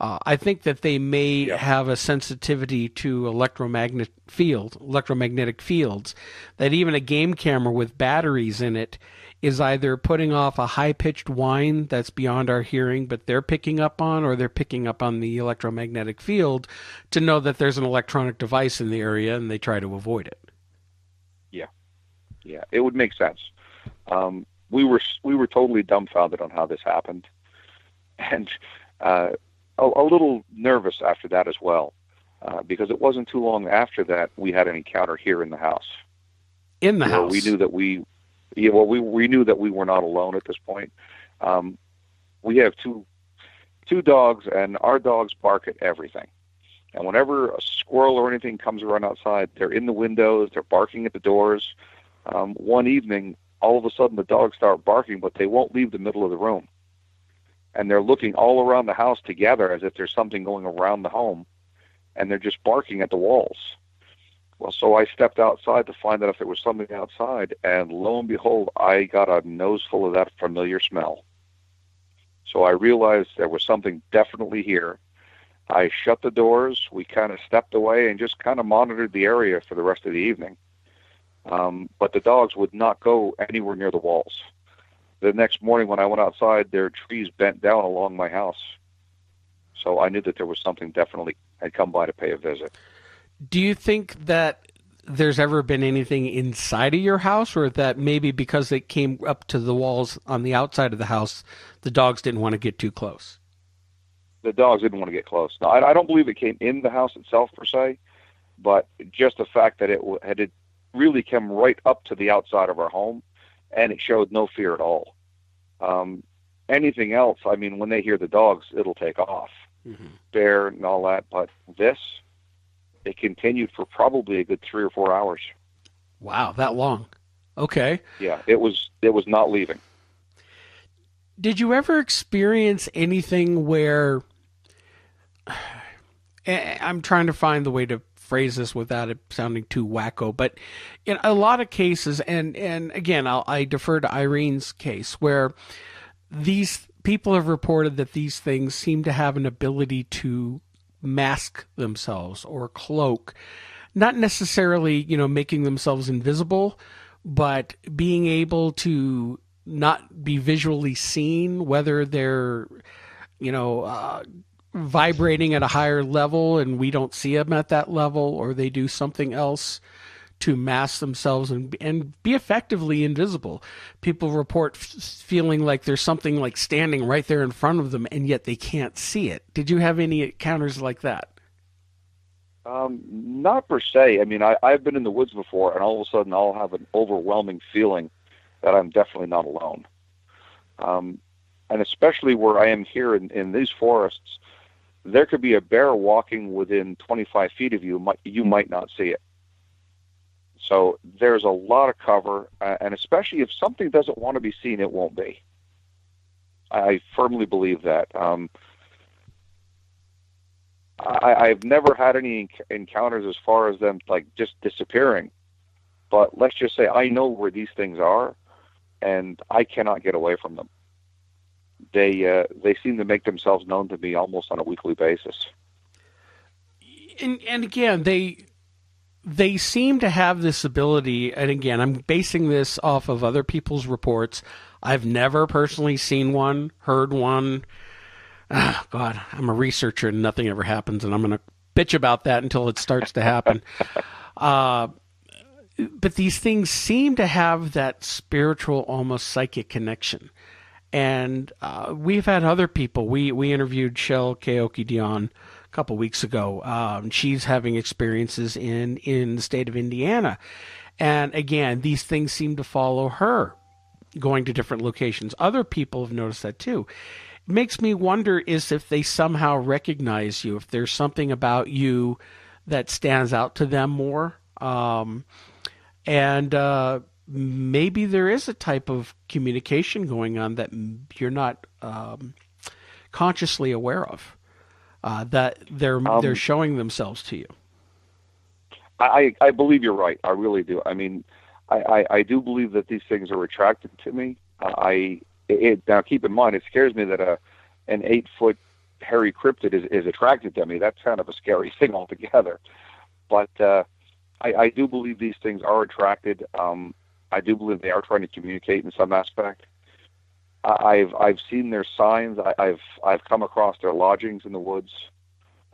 I think that they may have a sensitivity to electromagnetic fields, that even a game camera with batteries in it is either putting off a high-pitched whine that's beyond our hearing, but they're picking up on, or they're picking up on the electromagnetic field to know that there's an electronic device in the area, and they try to avoid it. Yeah, it would make sense. We were totally dumbfounded on how this happened, and a little nervous after that as well, because it wasn't too long after that we had an encounter here in the house. In the house, we knew that we knew that we were not alone at this point. We have two dogs, and our dogs bark at everything. And whenever a squirrel or anything comes around outside, they're in the windows, they're barking at the doors. One evening, all of a sudden, the dogs start barking, but they won't leave the middle of the room. And they're looking all around the house together as if there's something going around the home, and they're just barking at the walls. Well, so I stepped outside to find out if there was something outside, and lo and behold, I got a nose full of that familiar smell. So I realized there was something definitely here. I shut the doors, we kind of stepped away, and just kind of monitored the area for the rest of the evening. But the dogs would not go anywhere near the walls. The next morning when I went outside, there were trees bent down along my house. So I knew that there was something definitely had come by to pay a visit. Do you think that there's ever been anything inside of your house, or that maybe because it came up to the walls on the outside of the house, the dogs didn't want to get too close? The dogs didn't want to get close. Now, I don't believe it came in the house itself per se, but just the fact that it really came right up to the outside of our home, and it showed no fear at all. Anything else, I mean, when they hear the dogs, it'll take off. Mm-hmm. Bear and all that, but this, it continued for probably a good 3 or 4 hours. Wow, that long. Okay. Yeah, it was not leaving. Did you ever experience anything where, I'm trying to find the way to phrase this without it sounding too wacko, but in a lot of cases, and again, I defer to Irene's case, where these people have reported that these things seem to have an ability to mask themselves or cloak, not necessarily, making themselves invisible, but being able to not be visually seen, whether they're, vibrating at a higher level and we don't see them at that level, or they do something else to mask themselves and be effectively invisible. People report feeling like there's something like standing right there in front of them, and yet they can't see it. Did you have any encounters like that? Not per se. I mean, I've been in the woods before, and all of a sudden I'll have an overwhelming feeling that I'm definitely not alone. And especially where I am here in these forests, there could be a bear walking within 25 feet of you. You might not see it. So there's a lot of cover, and especially if something doesn't want to be seen, it won't be. I firmly believe that. I've never had any encounters as far as them like just disappearing, but let's just say I know where these things are, and I cannot get away from them. They seem to make themselves known to me almost on a weekly basis. And again, they seem to have this ability, and again, I'm basing this off of other people's reports. I've never personally seen one, heard one. Oh, God, I'm a researcher and nothing ever happens, and I'm going to bitch about that until it starts to happen. But these things seem to have that spiritual, almost psychic connection. And we've had other people. We interviewed Shell Keoki Dion a couple weeks ago. She's having experiences in the state of Indiana. And again, these things seem to follow her, going to different locations. Other people have noticed that too. It makes me wonder is if they somehow recognize you, if there's something about you that stands out to them more. Maybe there is a type of communication going on that you're not consciously aware of, that they're showing themselves to you. I believe you're right. I really do. I mean, I do believe that these things are attracted to me. Now, keep in mind, it scares me that an 8-foot hairy cryptid is attracted to me. That's kind of a scary thing altogether. But I do believe these things are attracted. I do believe they are trying to communicate in some aspect. I've seen their signs. I've come across their lodgings in the woods.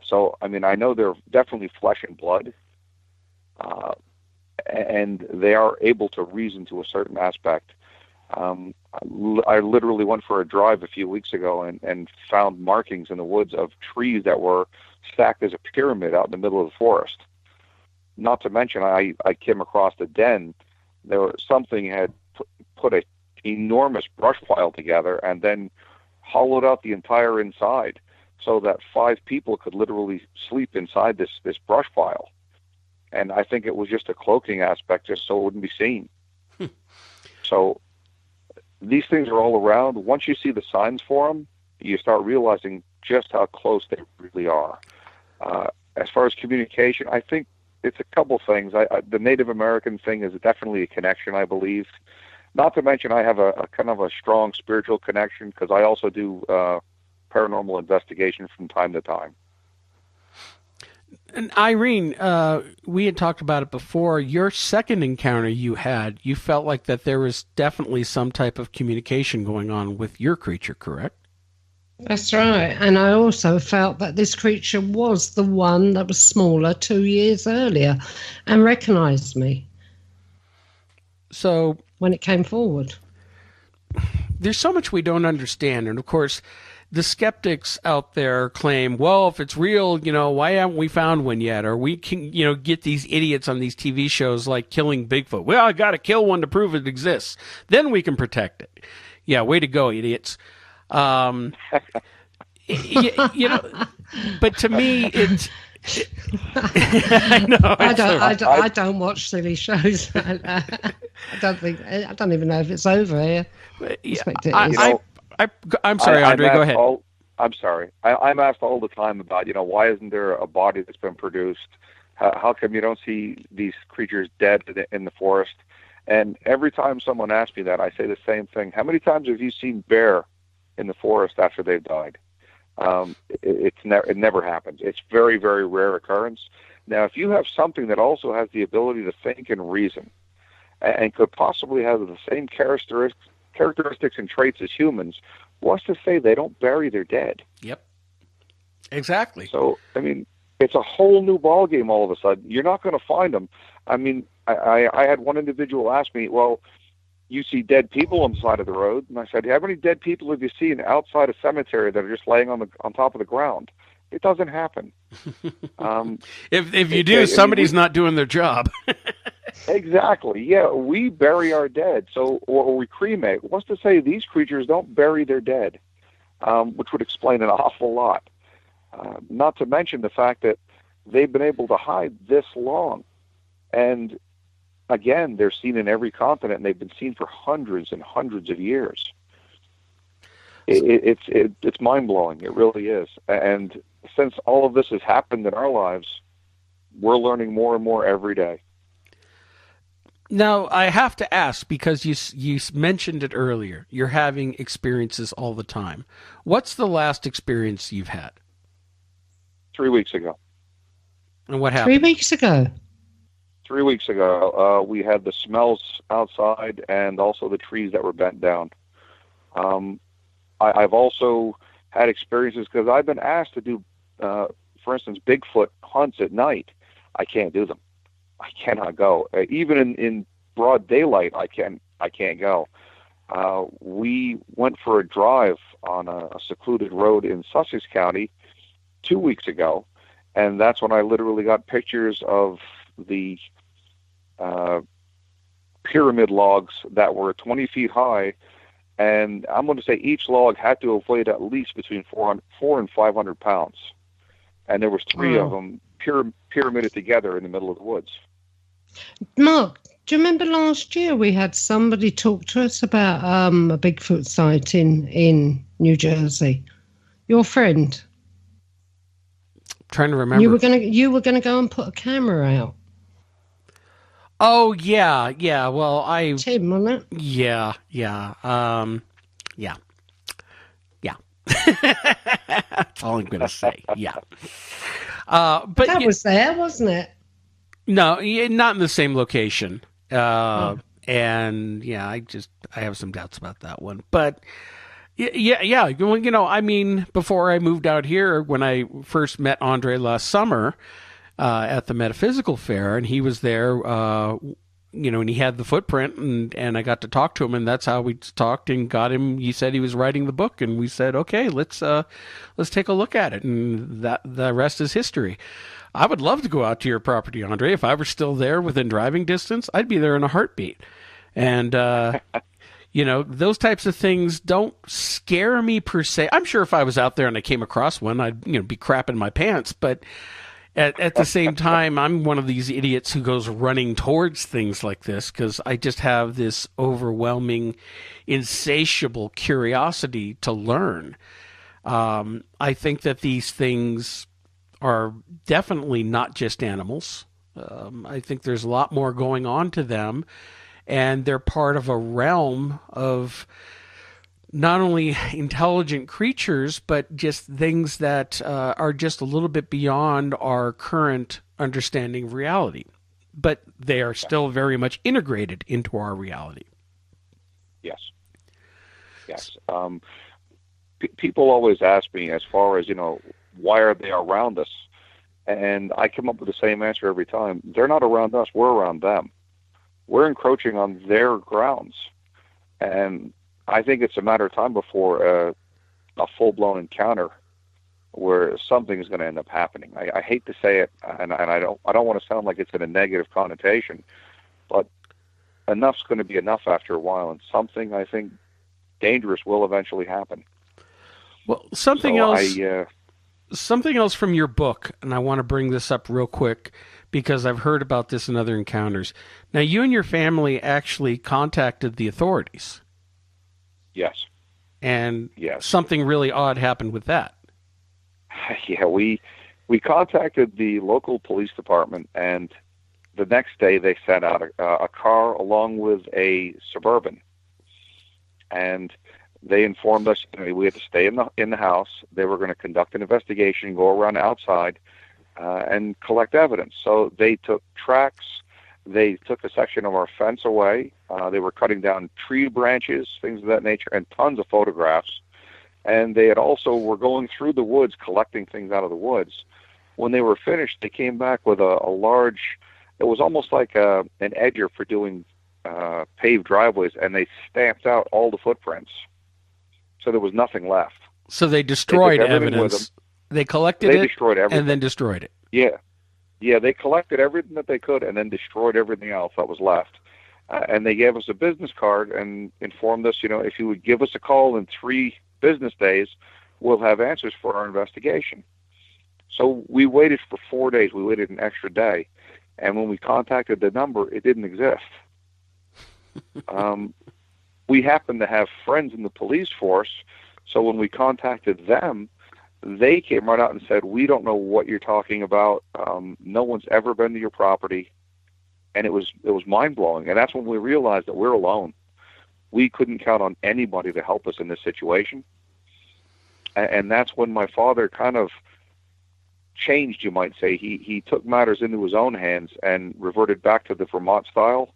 So I mean, I know they're definitely flesh and blood, and they are able to reason to a certain aspect. I literally went for a drive a few weeks ago and found markings in the woods of trees that were stacked as a pyramid out in the middle of the forest. Not to mention, I came across a den. Something had put an enormous brush pile together and then hollowed out the entire inside so that 5 people could literally sleep inside this brush pile. And I think it was just a cloaking aspect just so it wouldn't be seen. So these things are all around. Once you see the signs for them, you start realizing just how close they really are. As far as communication, I think it's a couple things. The Native American thing is definitely a connection, I believe. Not to mention I have a kind of a strong spiritual connection because I also do paranormal investigation from time to time. And Irene, we had talked about it before. Your second encounter you felt like that there was definitely some type of communication going on with your creature, correct? That's right. And I also felt that this creature was the one that was smaller 2 years earlier and recognized me. So when it came forward. There's so much we don't understand. And of course, the skeptics out there claim, well, if it's real, why haven't we found one yet? Or we can, get these idiots on these TV shows like killing Bigfoot. Well, I got to kill one to prove it exists. Then we can protect it. Yeah, way to go, idiots. But to me, it's. I don't watch silly shows. I don't even know if it's over here. I'm sorry, Andre. Go ahead. I'm sorry. I'm asked all the time about why isn't there a body that's been produced? How come you don't see these creatures dead in the forest? And every time someone asks me that, I say the same thing. How many times have you seen bear in the forest after they've died? It never happens. It's very, very rare occurrence. Now, if you have something that also has the ability to think and reason, and could possibly have the same characteristics and traits as humans, what's to say they don't bury their dead? Yep. Exactly. So, I mean, it's a whole new ballgame all of a sudden. You're not going to find them. I mean, I had one individual ask me, well, you see dead people on the side of the road. And I said, how many dead people have you seen outside a cemetery that are just laying on top of the ground? It doesn't happen. If you do, somebody's not doing their job. Exactly. Yeah, we bury our dead, or we cremate. What's to say these creatures don't bury their dead, which would explain an awful lot. Not to mention the fact that they've been able to hide this long. And again, they're seen in every continent, and they've been seen for hundreds and hundreds of years. It's mind-blowing. It really is. And since all of this has happened in our lives, we're learning more and more every day. Now, I have to ask, because you mentioned it earlier, you're having experiences all the time. What's the last experience you've had? 3 weeks ago. And what happened? 3 weeks ago? 3 weeks ago, we had the smells outside and also the trees that were bent down. I've also had experiences because I've been asked to do, for instance, Bigfoot hunts at night. I can't do them. I cannot go. Even in broad daylight, I can't go. We went for a drive on a secluded road in Sussex County 2 weeks ago, and that's when I literally got pictures of the pyramid logs that were 20 feet high, and I'm going to say each log had to have weighed at least between 400 and 500 pounds, and there was three of them pyramided together in the middle of the woods. Mark, do you remember last year we had somebody talk to us about a Bigfoot site in New Jersey? Your friend. Trying to remember. You were gonna go and put a camera out. Oh yeah. Well, Tim, wasn't it? Yeah. That's all I'm gonna say. Yeah. But that was there, wasn't it? No, not in the same location. And yeah, I have some doubts about that one. But yeah. Well, I mean, before I moved out here, when I first met Andre last summer at the Metaphysical Fair, and he was there, and he had the footprint, and I got to talk to him, and that's how we talked and got him. He said he was writing the book, and we said, okay, let's take a look at it, and the rest is history. I would love to go out to your property, Andre. If I were still there within driving distance, I'd be there in a heartbeat. And, those types of things don't scare me per se. I'm sure if I was out there and I came across one, I'd, be crapping my pants. But at the same time, I'm one of these idiots who goes running towards things like this because I just have this overwhelming, insatiable curiosity to learn. I think that these things are definitely not just animals. I think there's a lot more going on to them, and they're part of a realm of not only intelligent creatures, but just things that are just a little bit beyond our current understanding of reality. But they are still very much integrated into our reality. Yes. People always ask me, as far as, why are they around us? And I come up with the same answer every time. They're not around us. We're around them. We're encroaching on their grounds. And I think it's a matter of time before a full-blown encounter where something is going to end up happening. I hate to say it, and I don't want to sound like it's in a negative connotation, but enough's going to be enough after a while, and something, I think, dangerous will eventually happen. Well, something else from your book, and I want to bring this up real quick because I've heard about this in other encounters. Now, you and your family actually contacted the authorities. Yes. And yes. Something really odd happened with that. Yeah, we contacted the local police department, and the next day they sent out a car along with a Suburban. And they informed us we had to stay in the house. They were going to conduct an investigation, go around outside, and collect evidence. So they took tracks. They took a section of our fence away. They were cutting down tree branches, things of that nature, and tons of photographs. And they had also were going through the woods, collecting things out of the woods. When they were finished, they came back with a large, it was almost like an edger for doing paved driveways, and they stamped out all the footprints. So there was nothing left. So they destroyed evidence. They collected They it destroyed everything. and then destroyed it. Yeah. Yeah, they collected everything that they could and then destroyed everything else that was left. And they gave us a business card and informed us, if you would give us a call in 3 business days, we'll have answers for our investigation. So we waited for 4 days. We waited an extra day. And when we contacted the number, it didn't exist. We happened to have friends in the police force, so when we contacted them, they came right out and said, we don't know what you're talking about. No one's ever been to your property. And it was mind-blowing. And that's when we realized that we're alone. We couldn't count on anybody to help us in this situation. And that's when my father kind of changed, you might say. He took matters into his own hands and reverted back to the Vermont style,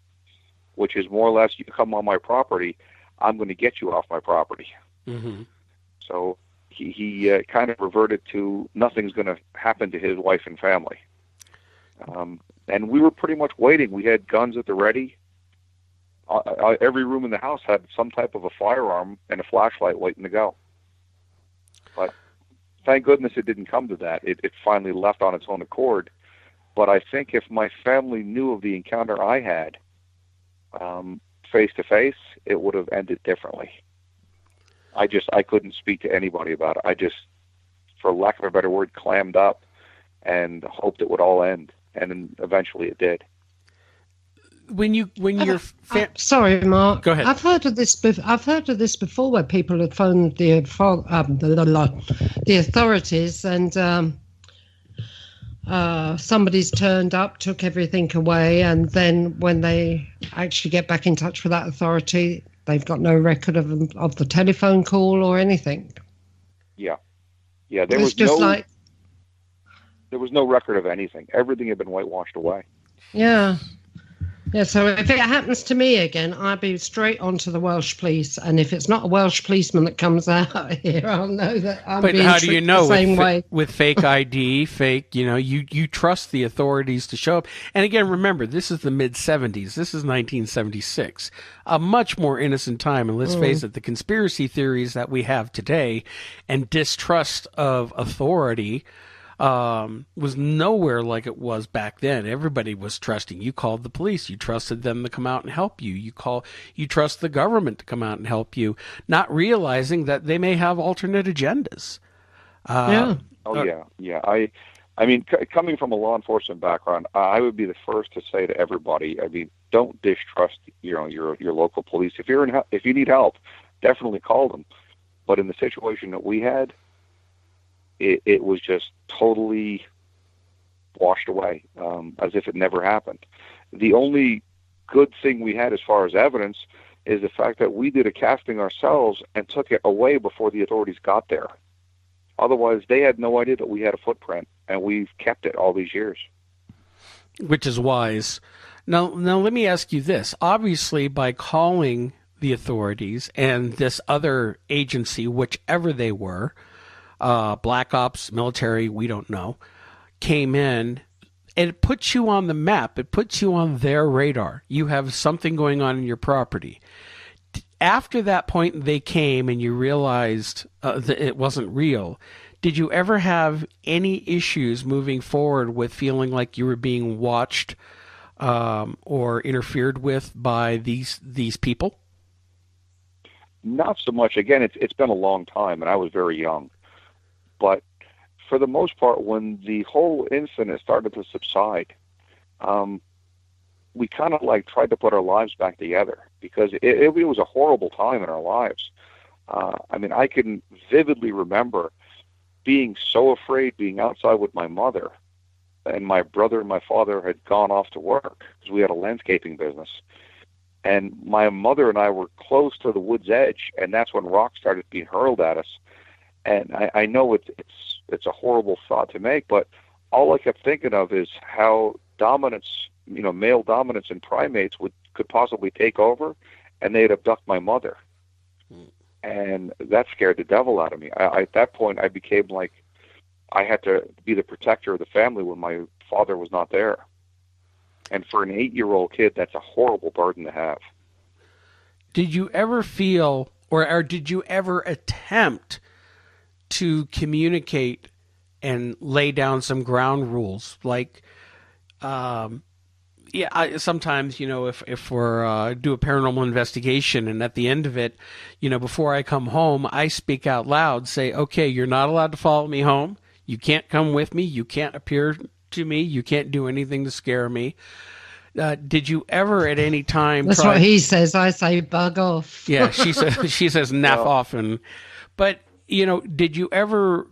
which is more or less, you come on my property, I'm going to get you off my property. Mm-hmm. So he kind of reverted to nothing's going to happen to his wife and family. And we were pretty much waiting. We had guns at the ready. Every room in the house had some type of a firearm and a flashlight waiting to go. But thank goodness it didn't come to that. It finally left on its own accord. But I think if my family knew of the encounter I had face to face, it would have ended differently. I couldn't speak to anybody about it. I just, for lack of a better word, clammed up and hoped it would all end. And then eventually it did. Sorry, Mark. Go ahead. I've heard of this. I've heard of this before, where people had phoned the authorities, and somebody's turned up, took everything away, and then when they actually get back in touch with that authority, they've got no record of the telephone call or anything. Yeah. There was no record of anything. Everything had been whitewashed away. Yeah. So if it happens to me again, I'll be straight onto the Welsh police, and if it's not a Welsh policeman that comes out here, I'll know that I'm being treated the same way. With fake ID, you trust the authorities to show up. And again, remember, this is the mid-'70s. This is 1976. A much more innocent time. And let's face it, the conspiracy theories that we have today and distrust of authority was nowhere like it was back then. Everybody was trusting. You called the police. You trusted them to come out and help you. You trust the government to come out and help you, not realizing that they may have alternate agendas. Yeah. I mean, coming from a law enforcement background, I would be the first to say to everybody, don't distrust, your local police. If you need help, definitely call them. But in the situation that we had, it was just totally washed away, as if it never happened. The only good thing we had as far as evidence is the fact that we did a casting ourselves and took it away before the authorities got there. Otherwise, they had no idea that we had a footprint, and we've kept it all these years. Which is wise. Now let me ask you this. Obviously, by calling the authorities and this other agency, whichever they were, Black Ops, military, we don't know, came in, and it puts you on the map. It puts you on their radar. You have something going on in your property. After that point, they came and you realized that it wasn't real. Did you ever have any issues moving forward with feeling like you were being watched or interfered with by these people? Not so much. Again, it's been a long time, and I was very young. But for the most part, when the whole incident started to subside, we kind of tried to put our lives back together, because it was a horrible time in our lives. I can vividly remember being so afraid, being outside with my mother, and my brother and my father had gone off to work because we had a landscaping business. And my mother and I were close to the wood's edge, and that's when rocks started being hurled at us. And I know it's a horrible thought to make, but all I kept thinking of is how dominance, male dominance in primates could possibly take over, and they'd abduct my mother. And that scared the devil out of me. At that point, I became I had to be the protector of the family when my father was not there. And for an 8-year-old kid, that's a horrible burden to have. Did you ever feel, or did you ever attempt to communicate and lay down some ground rules. Like, sometimes, if we're do a paranormal investigation, and at the end of it, before I come home, I speak out loud, say, okay, you're not allowed to follow me home. You can't come with me. You can't appear to me. You can't do anything to scare me. Did you ever at any time That's try... what he says. I say bug off. Yeah, she says naff off. But, did you ever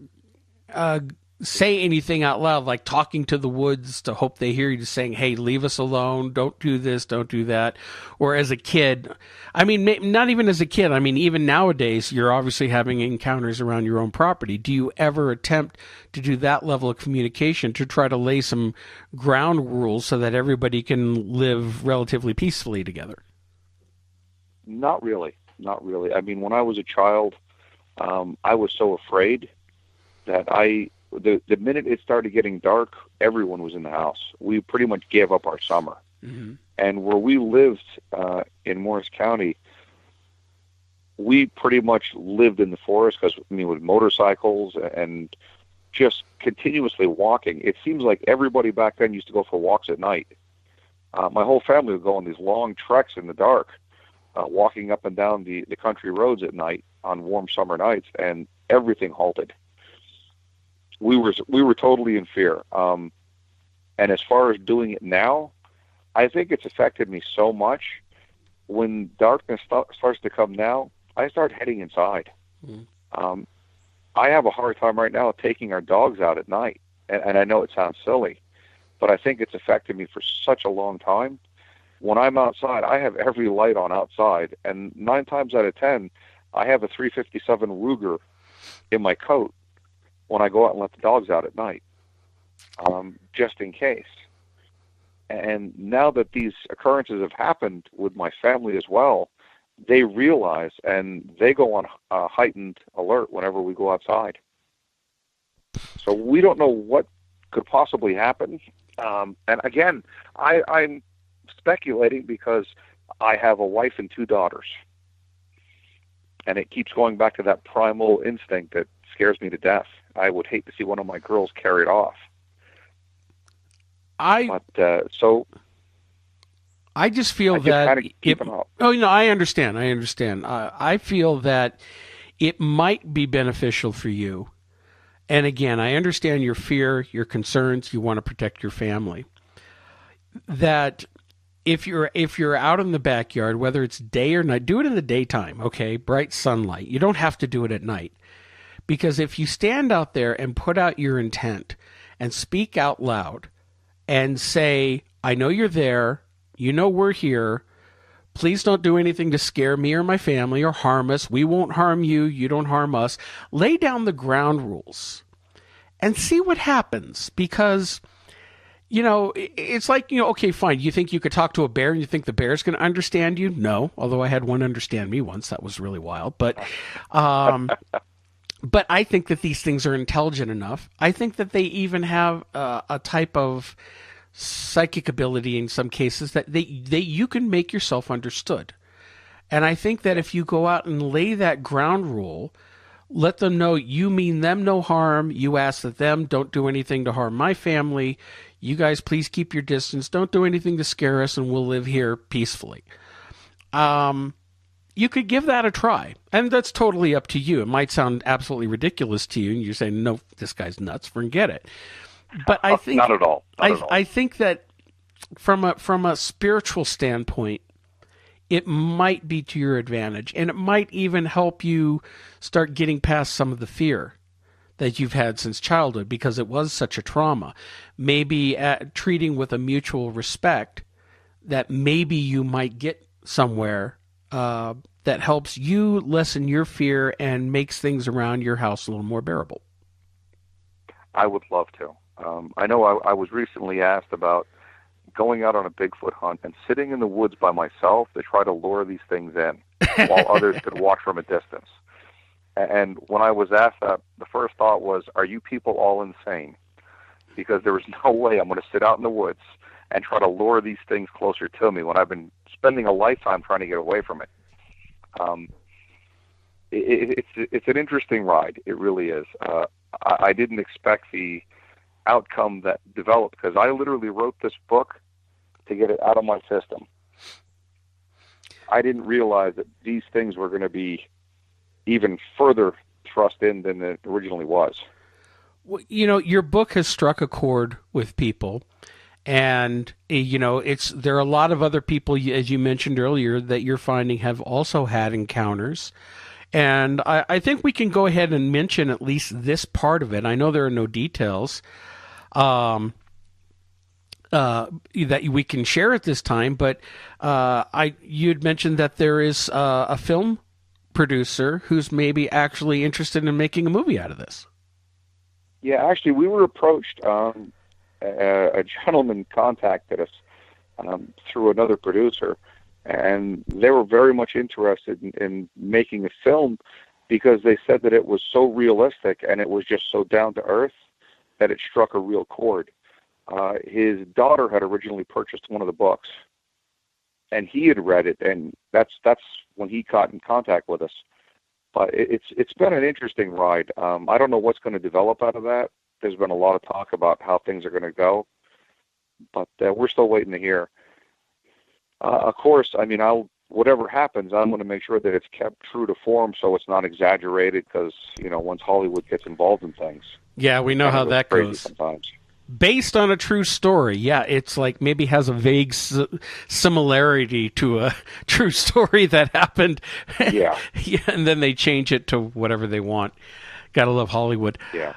say anything out loud, like talking to the woods to hope they hear you, saying, hey, leave us alone, don't do this, don't do that? Or as a kid, I mean, not even as a kid, I mean, even nowadays, you're obviously having encounters around your own property. Do you ever attempt to do that level of communication to try to lay some ground rules so that everybody can live relatively peacefully together? Not really. I mean, when I was a child, I was so afraid that the minute it started getting dark, everyone was in the house. We pretty much gave up our summer. Mm-hmm. And where we lived in Morris County, we pretty much lived in the forest because, with motorcycles and just continuously walking. It seems like everybody back then used to go for walks at night. My whole family would go on these long treks in the dark, walking up and down the country roads at night on warm summer nights, and everything halted. We were totally in fear. And as far as doing it now, I think it's affected me so much. When darkness starts to come now, I start heading inside. Mm. I have a hard time right now taking our dogs out at night. And I know it sounds silly, but I think it's affected me for such a long time. When I'm outside, I have every light on outside. And 9 times out of 10, I have a 357 Ruger in my coat when I go out and let the dogs out at night, just in case. And now that these occurrences have happened with my family as well, they realize and they go on heightened alert whenever we go outside. So we don't know what could possibly happen. And again, I'm speculating because I have a wife and 2 daughters. And it keeps going back to that primal instinct that scares me to death. I would hate to see one of my girls carried off. I just feel that I understand. I feel that it might be beneficial for you. And again, I understand your fear, your concerns. You want to protect your family. That if you're out in the backyard, whether it's day or night, do it in the daytime. Okay, bright sunlight. You don't have to do it at night. Because if you stand out there and put out your intent and speak out loud and say, I know you're there, we're here, please don't do anything to scare me or my family or harm us, we won't harm you, you don't harm us, lay down the ground rules and see what happens. Because, it's like, okay, fine, you think you could talk to a bear and you think the bear's going to understand you? No, although I had one understand me once, that was really wild, but... But I think that these things are intelligent enough. I think that they even have a type of psychic ability in some cases that you can make yourself understood. And I think that if you go out and lay that ground rule, let them know you mean them no harm. You ask that them don't do anything to harm my family. You guys, please keep your distance. Don't do anything to scare us, and we'll live here peacefully. You could give that a try, and that's totally up to you. It might sound absolutely ridiculous to you, and you're saying, no, this guy's nuts, forget it. But I think not at all. I think that from a spiritual standpoint, it might be to your advantage, and it might even help you start getting past some of the fear that you've had since childhood, because it was such a trauma. Maybe treating with a mutual respect, that maybe you might get somewhere that helps you lessen your fear and makes things around your house a little more bearable. I would love to. I know I was recently asked about going out on a Bigfoot hunt and sitting in the woods by myself to try to lure these things in while others could watch from a distance. And when I was asked that, the first thought was, are you people all insane? Because there was no way I'm going to sit out in the woods and try to lure these things closer to me when I've been spending a lifetime trying to get away from it. It's an interesting ride. It really is. I didn't expect the outcome that developed, because I literally wrote this book to get it out of my system. I didn't realize that these things were going to be even further thrust in than it originally was. Well, your book has struck a chord with people, and there are a lot of other people, as you mentioned earlier, that you're finding have also had encounters. And I think we can go ahead and mention at least this part of it. I know there are no details that we can share at this time, but you'd mentioned that there is a film producer who's maybe actually interested in making a movie out of this. Yeah, actually, we were approached. A gentleman contacted us through another producer, and they were very much interested in making a film, because they said that it was so realistic and it was just so down to earth that it struck a real chord. His daughter had originally purchased one of the books, and he had read it, and that's when he got in contact with us. But it's been an interesting ride. I don't know what's going to develop out of that. There's been a lot of talk about how things are going to go, but we're still waiting to hear. Of course, I mean, whatever happens, I'm going to make sure that it's kept true to form, so it's not exaggerated, because once Hollywood gets involved in things, yeah, we know how that goes. Sometimes. Based on a true story, yeah, it's like maybe has a vague similarity to a true story that happened. Yeah. Yeah, and then they change it to whatever they want. Gotta love Hollywood. Yeah.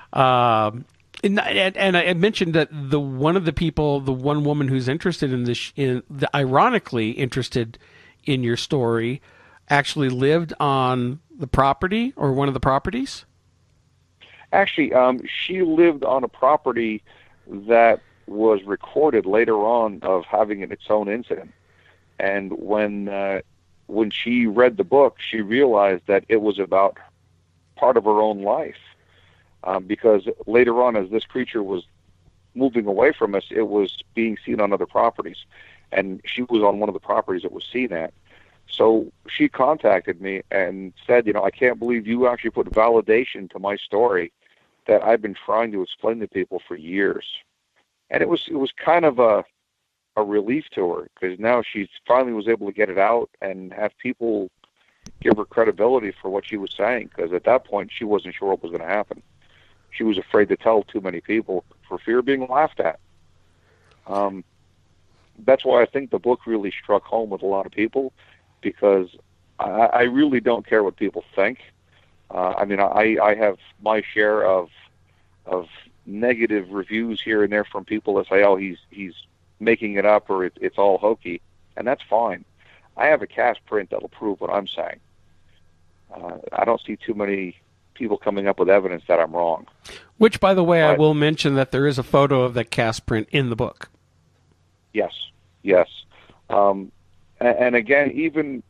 And I mentioned that the one woman who's interested in this, ironically interested in your story, actually lived on the property or one of the properties. Actually, she lived on a property that was recorded later on of having its own incident. And when she read the book, she realized that it was about part of her own life. Because later on, as this creature was moving away from us, it was being seen on other properties. And she was on one of the properties it was seen at. So she contacted me and said, I can't believe you actually put validation to my story that I've been trying to explain to people for years. And it was kind of a relief to her, because now she finally was able to get it out and have people give her credibility for what she was saying, because at that point she wasn't sure what was going to happen. She was afraid to tell too many people for fear of being laughed at. That's why I think the book really struck home with a lot of people, because I really don't care what people think. I have my share of negative reviews here and there from people that say, "Oh, he's making it up," or it's all hokey, and that's fine. I have a cast print that'll prove what I'm saying. I don't see too many people coming up with evidence that I'm wrong. Which, by the way, I will mention that there is a photo of that cast print in the book. Yes. And again, even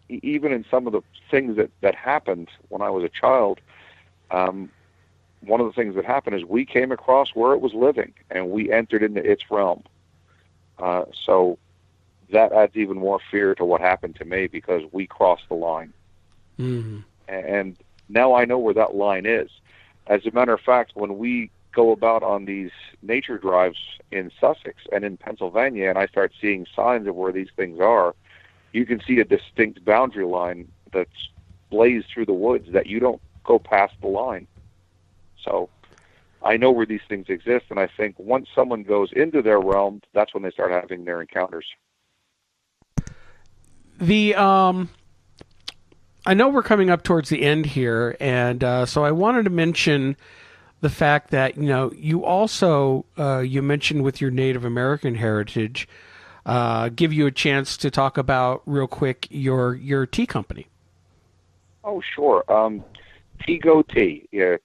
in some of the things that happened when I was a child, one of the things that happened is we came across where it was living, and we entered into its realm. So that adds even more fear to what happened to me, because we crossed the line. Mm-hmm. And now I know where that line is. As a matter of fact, when we go about on these nature drives in Sussex and in Pennsylvania, and I start seeing signs of where these things are, you can see a distinct boundary line that's blazed through the woods that you don't go past the line. So I know where these things exist, and I think once someone goes into their realm, that's when they start having their encounters. I know we're coming up towards the end here, and so I wanted to mention the fact that you also you mentioned with your Native American heritage, give you a chance to talk about real quick your tea company. Oh, sure. Go Tea. Yeah.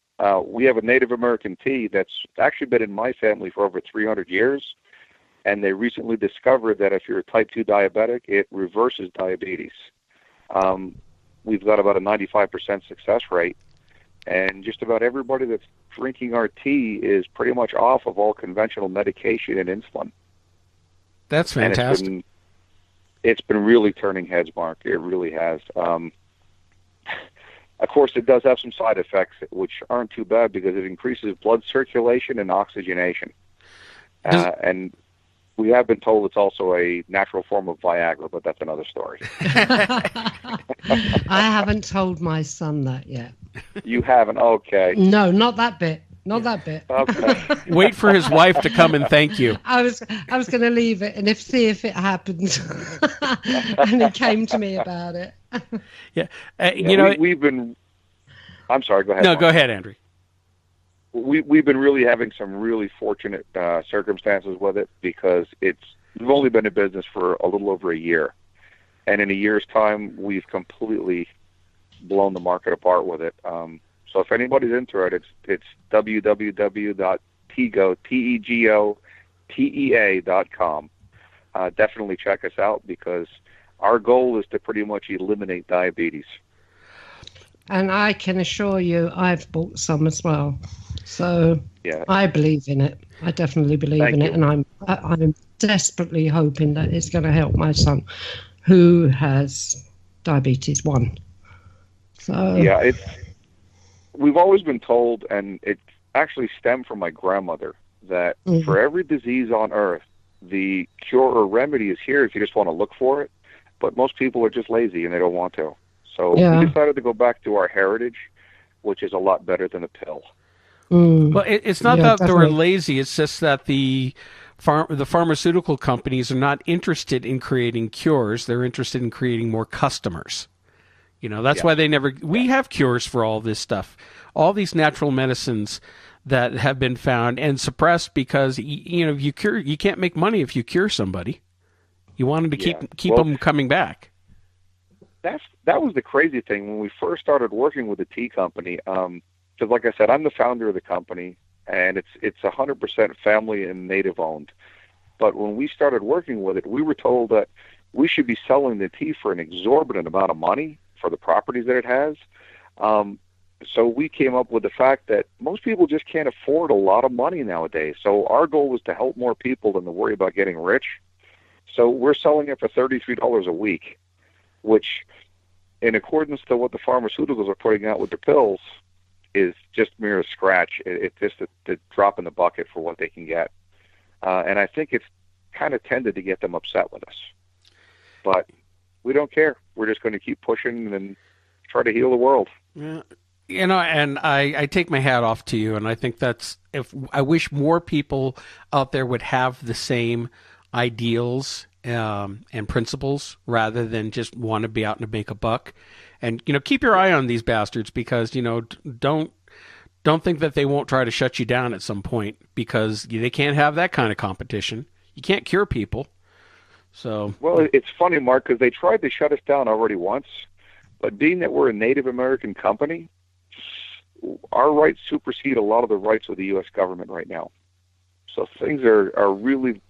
We have a Native American tea that's actually been in my family for over 300 years, and they recently discovered that if you're a type 2 diabetic, it reverses diabetes. We've got about a 95% success rate, and just about everybody that's drinking our tea is pretty much off of all conventional medication and insulin. That's fantastic. And it's been really turning heads, Mark. It really has. Of course, it does have some side effects, which aren't too bad because it increases blood circulation and oxygenation. And we have been told it's also a natural form of Viagra, but that's another story. I haven't told my son that yet. You haven't? Okay. No, not that bit. Not that bit. Okay. Wait for his wife to come and thank you. I was going to leave it and see if it happens. And he came to me about it. Yeah. We've been. I'm sorry. Go ahead. No, Mark. go ahead, Andre. We've been really having some really fortunate circumstances with it because we've only been in business for a little over a year, and in a year's time, we've completely blown the market apart with it. So if anybody's interested, it's www.tegotea.com. Definitely check us out because our goal is to pretty much eliminate diabetes. And I can assure you, I've bought some as well. So yeah. I believe in it. I definitely believe in it, and I'm desperately hoping that it's going to help my son, who has diabetes 1. So yeah, we've always been told, and it actually stemmed from my grandmother, that for every disease on earth, the cure or remedy is here if you just want to look for it. But most people are just lazy and they don't want to. So we decided to go back to our heritage, which is a lot better than a pill. Well, it's not that they're lazy. It's just that the pharmaceutical companies are not interested in creating cures. They're interested in creating more customers. That's why they never. We have cures for all this stuff, all these natural medicines that have been found and suppressed because you can't make money if you cure somebody. You want them to keep them coming back. That was the crazy thing when we first started working with the tea company. Because, like I said, I'm the founder of the company, and it's 100% family and native owned. But when we started working with it, we were told that we should be selling the tea for an exorbitant amount of money for the properties that it has. So we came up with the fact that most people just can't afford a lot of money nowadays. So our goal was to help more people than to worry about getting rich. So we're selling it for $33 a week, which, in accordance to what the pharmaceuticals are putting out with their pills, is just mere scratch. It's just a drop in the bucket for what they can get. And I think it's kind of tended to get them upset with us. But we don't care. We're just going to keep pushing and try to heal the world. Yeah. And I take my hat off to you, and I think I wish more people out there would have the same ideals and principles rather than just want to be out and make a buck. And keep your eye on these bastards because don't think that they won't try to shut you down at some point because they can't have that kind of competition. You can't cure people. So it's funny, Mark, because they tried to shut us down already once, but being that we're a Native American company, our rights supersede a lot of the rights of the U.S. government right now. So things are really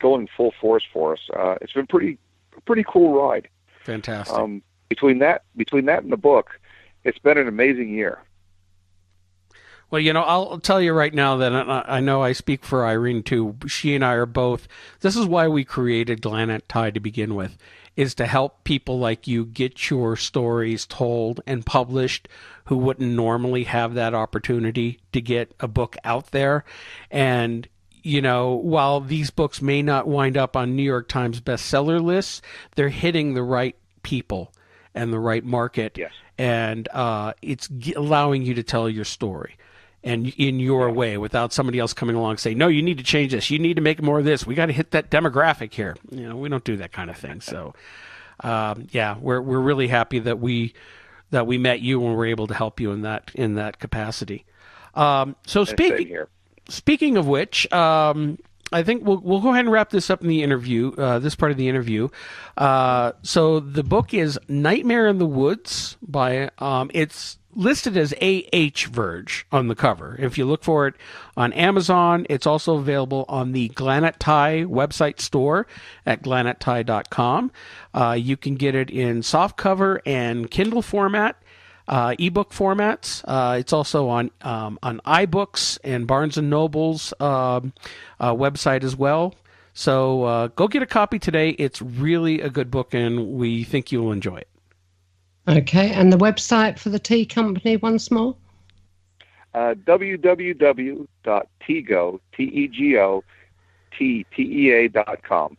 going full force for us. It's been a pretty cool ride. Fantastic. Between that and the book, it's been an amazing year. Well, I'll tell you right now that I know I speak for Irene too. She and I are both. This is why we created Glenat Tide to begin with, is to help people like you get your stories told and published who wouldn't normally have that opportunity to get a book out there. And while these books may not wind up on New York Times bestseller lists, they're hitting the right people and the right market. Yes. And it's allowing you to tell your story and in your way without somebody else coming along saying, no, you need to change this. You need to make more of this. We got to hit that demographic here. We don't do that kind of thing. So, we're really happy that we met you and we're able to help you in that capacity. So speaking of which, I think we'll go ahead and wrap this up in the interview, this part of the interview. So the book is Nightmare in the Woods by, it's listed as A.H. Verge on the cover. If you look for it on Amazon, it's also available on the Glenat Tide website store at glanattie.com. You can get it in softcover and Kindle format. Ebook formats. It's also on iBooks and Barnes and Noble's website as well. So go get a copy today. It's really a good book, and we think you'll enjoy it. Okay, and the website for the tea company once more? www.tego.tea.com.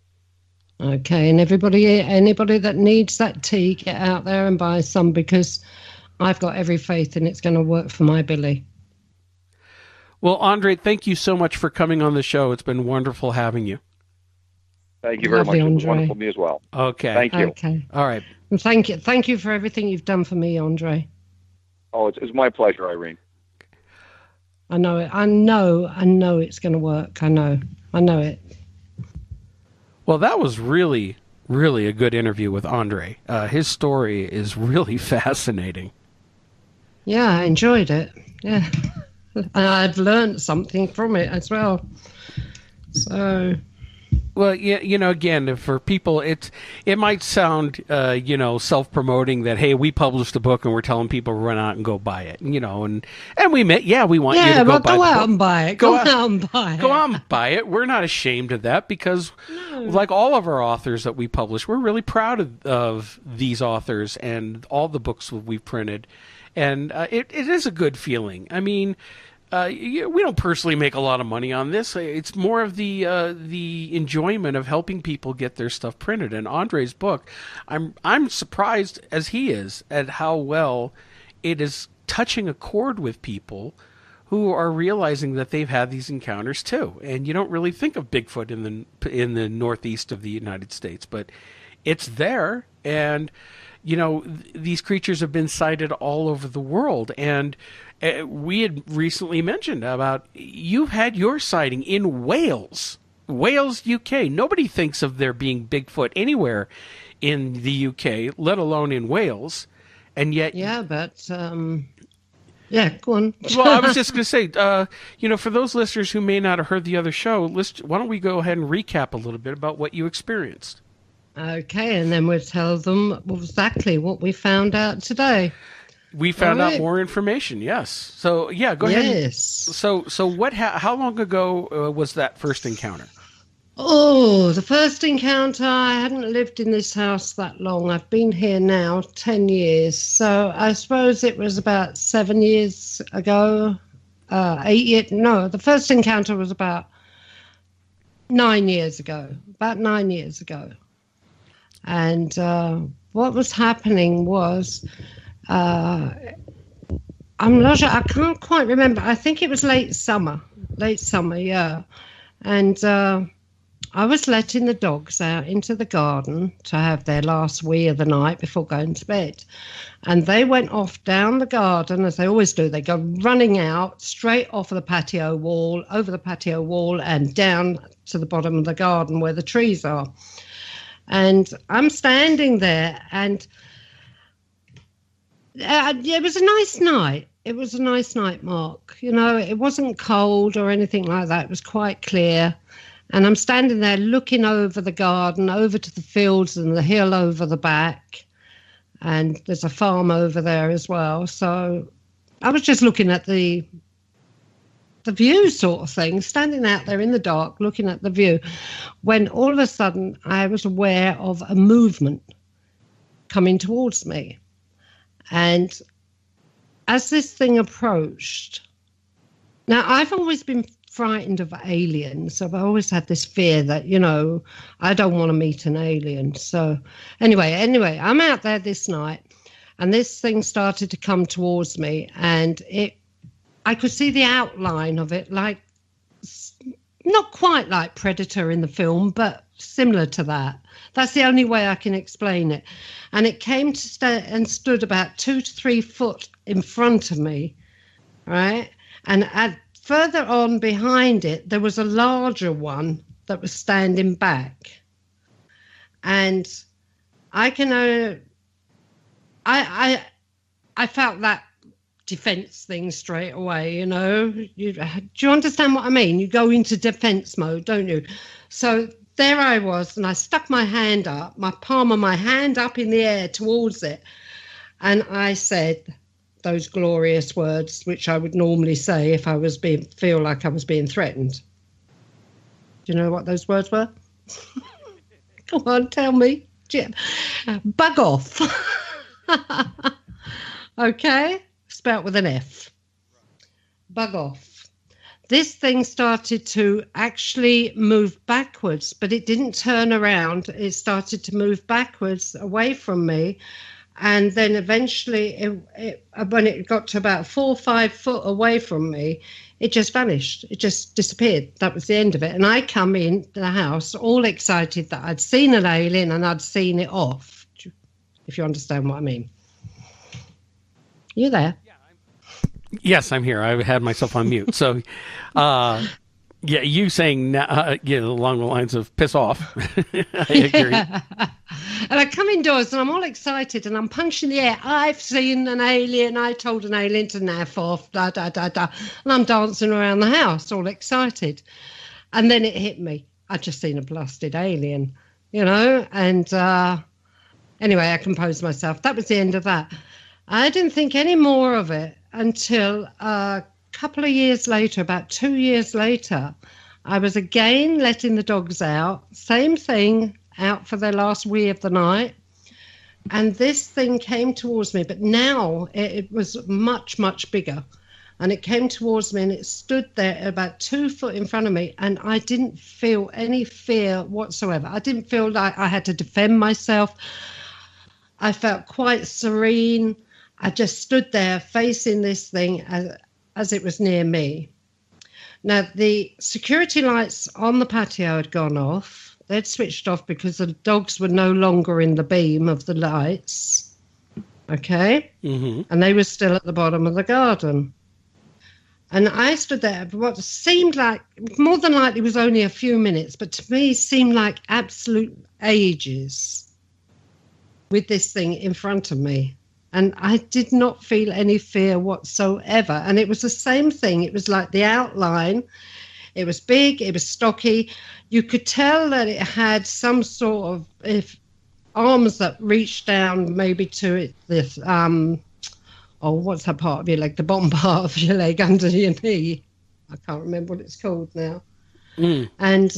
Okay, and anybody that needs that tea, get out there and buy some, because I've got every faith in it's going to work for my Billy. Well, Andre, thank you so much for coming on the show. It's been wonderful having you. Thank you very Lovely, much. It was Andre. wonderful for me as well. Okay. Thank you. Okay. All right. And thank you for everything you've done for me, Andre. Oh, it's my pleasure, Irene. I know it. I know it's going to work. I know it. Well, that was really, really a good interview with Andre. His story is really fascinating. Yeah, I enjoyed it. Yeah. And I've learned something from it as well. So... Well, yeah, again, for people, it might sound, self-promoting that, hey, we published a book and we're telling people to run out and go buy it, and we want you to go out and buy it. Go out and buy it. Go out and buy it. We're not ashamed of that because, like all of our authors that we publish, we're really proud of these authors and all the books we've printed, and it is a good feeling. I mean, we don't personally make a lot of money on this. It's more of the enjoyment of helping people get their stuff printed. And Andre's book, I'm surprised as he is at how well it is touching a chord with people who are realizing that they've had these encounters too. And you don't really think of Bigfoot in the northeast of the United States, but it's there. And these creatures have been sighted all over the world. And we had recently mentioned about you've had your sighting in Wales, UK. Nobody thinks of there being Bigfoot anywhere in the UK, let alone in Wales. And yet... Yeah, but... yeah, go on. Well, I was just going to say, for those listeners who may not have heard the other show, why don't we go ahead and recap a little bit about what you experienced? Okay, and then we'll tell them exactly what we found out today. We found out more information, yes. So, yeah, go ahead. Yes. So how long ago was that first encounter? Oh, the first encounter, I hadn't lived in this house that long. I've been here now 10 years. So I suppose it was about 7 years ago. 8 years. No, the first encounter was about 9 years ago. And what was happening was... I'm not sure. I can't quite remember. I think it was late summer, yeah. And I was letting the dogs out into the garden to have their last wee of the night before going to bed. And they went off down the garden, as they always do. They go running out straight off of the patio wall, over the patio wall, and down to the bottom of the garden where the trees are. And I'm standing there, and... it was a nice night. It was a nice night, Mark. It wasn't cold or anything like that. It was quite clear. And I'm standing there looking over the garden, over to the fields and the hill over the back. And there's a farm over there as well. So I was just looking at the view sort of thing, standing out there in the dark, looking at the view, when all of a sudden I was aware of a movement coming towards me. And as this thing approached, now I've always been frightened of aliens. I've always had this fear that, I don't want to meet an alien. So anyway, I'm out there this night, and this thing started to come towards me, and I could see the outline of it, like, not quite like Predator in the film, but similar to that. That's the only way I can explain it. And it came to and stood about 2 to 3 foot in front of me, right? And further on behind it, there was a larger one that was standing back. And I felt that defense thing straight away, do you understand what I mean? You go into defense mode, don't you? So there I was, and I stuck my hand up, my palm of my hand up in the air towards it, and I said those glorious words which I would normally say if I was feel like I was being threatened. Do you know what those words were? Come on, tell me. Bug off. Okay, spelt with an F. Bug off. This thing started to actually move backwards, but it didn't turn around. It started to move backwards away from me. And then eventually, when it got to about 4 or 5 foot away from me, it just vanished. It just disappeared. That was the end of it. And I come in the house all excited that I'd seen an alien and I'd seen it off, if you understand what I mean. You there? Yes, I'm here. I had myself on mute. So, yeah, you saying along the lines of piss off. I agree. And I come indoors and I'm all excited and I'm punching the air. I've seen an alien. I told an alien to naff off, da, da, da, da. And I'm dancing around the house all excited. And then it hit me. I'd just seen a blasted alien, And anyway, I composed myself. That was the end of that. I didn't think any more of it until a couple of years later, about 2 years later. I was again letting the dogs out. Same thing, out for their last wee of the night. And this thing came towards me, but now it was much, much bigger. And it came towards me and it stood there about 2 foot in front of me. And I didn't feel any fear whatsoever. I didn't feel like I had to defend myself. I felt quite serene. I just stood there facing this thing as it was near me. Now, the security lights on the patio had gone off. They'd switched off because the dogs were no longer in the beam of the lights. Okay? Mm-hmm. And they were still at the bottom of the garden. And I stood there for what seemed like, more than likely was only a few minutes, but to me seemed like absolute ages with this thing in front of me. And I did not feel any fear whatsoever. And it was the same thing. It was like the outline. It was big. It was stocky. You could tell that it had some sort of arms that reached down maybe to it. This what's that part of your leg? The bottom part of your leg under your knee. I can't remember what it's called now. And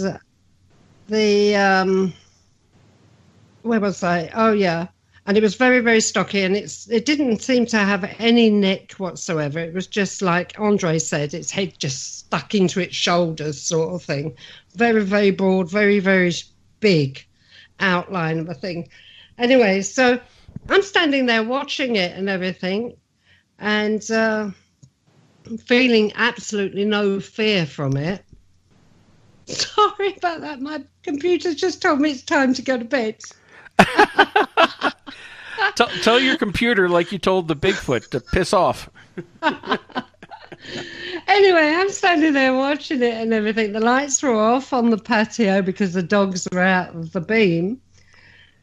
where was I? Oh yeah. And it was very, very stocky, and it didn't seem to have any neck whatsoever. It was just like Andre said, its head just stuck into its shoulders sort of thing. Very, very broad, very, very big outline of a thing. Anyway, so I'm standing there watching it and everything, and feeling absolutely no fear from it. Sorry about that. My computer just told me it's time to go to bed. Tell your computer like you told the Bigfoot to piss off. Anyway, I'm standing there watching it and everything. The lights were off on the patio because the dogs were out of the beam.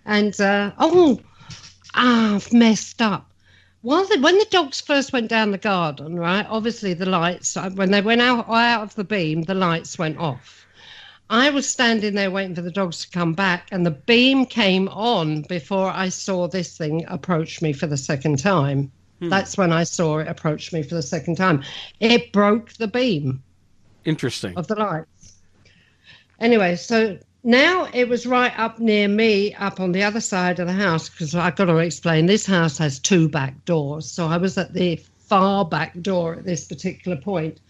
And, I've messed up. When the dogs first went down the garden, right, obviously the lights, when they went out of the beam, the lights went off. I was standing there waiting for the dogs to come back, and the beam came on before I saw this thing approach me for the second time. That's when I saw it approach me for the second time. It broke the beam. Interesting. Of the lights. Anyway, so now it was right up near me, up on the other side of the house, because I've got to explain, this house has 2 back doors. So I was at the far back door at this particular point,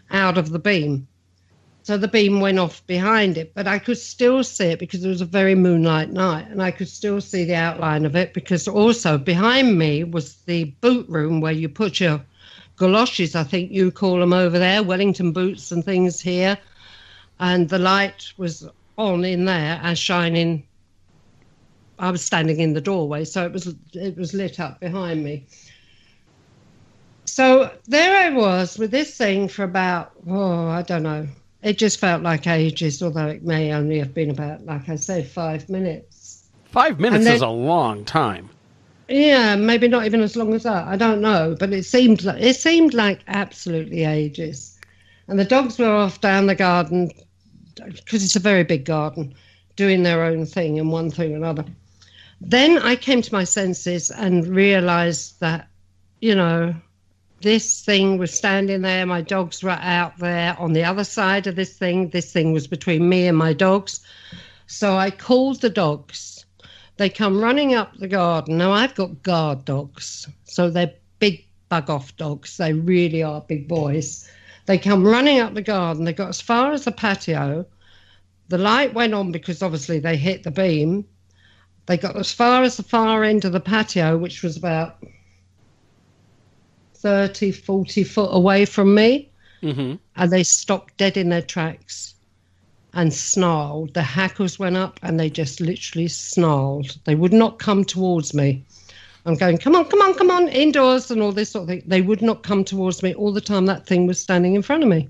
out of the beam. So the beam went off behind it, but I could still see it because it was a very moonlight night, and I could still see the outline of it because also behind me was the boot room where you put your galoshes, I think you call them over there, Wellington boots and things here, and the light was on in there and shining. I was standing in the doorway, so it was lit up behind me. So there I was with this thing for about, I don't know. It just felt like ages, although it may only have been about, like I said, 5 minutes. 5 minutes is a long time. Yeah, maybe not even as long as that. I don't know, but it seemed like absolutely ages. And the dogs were off down the garden because it's a very big garden, doing their own thing and one thing or another. Then I came to my senses and realized that, this thing was standing there. My dogs were out there on the other side of this thing. This thing was between me and my dogs. So I called the dogs. They come running up the garden. Now, I've got guard dogs, so they're big bug-off dogs. They really are big boys. They come running up the garden. They got as far as the patio. The light went on because obviously they hit the beam. They got as far as the far end of the patio, which was about 30, 40 foot away from me. Mm-hmm. And they stopped dead in their tracks and snarled. The hackles went up and they just literally snarled. They would not come towards me. I'm going, come on, indoors and all this sort of thing. They would not come towards me all the time. That thing was standing in front of me.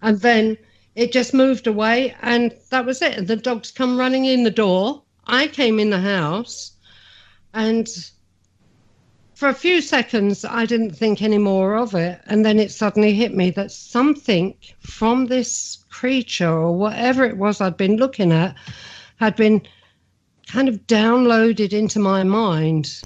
And then it just moved away and that was it. And the dogs come running in the door. I came in the house and for a few seconds, I didn't think any more of it. And then it suddenly hit me that something from this creature or whatever it was I'd been looking at had been kind of downloaded into my mind,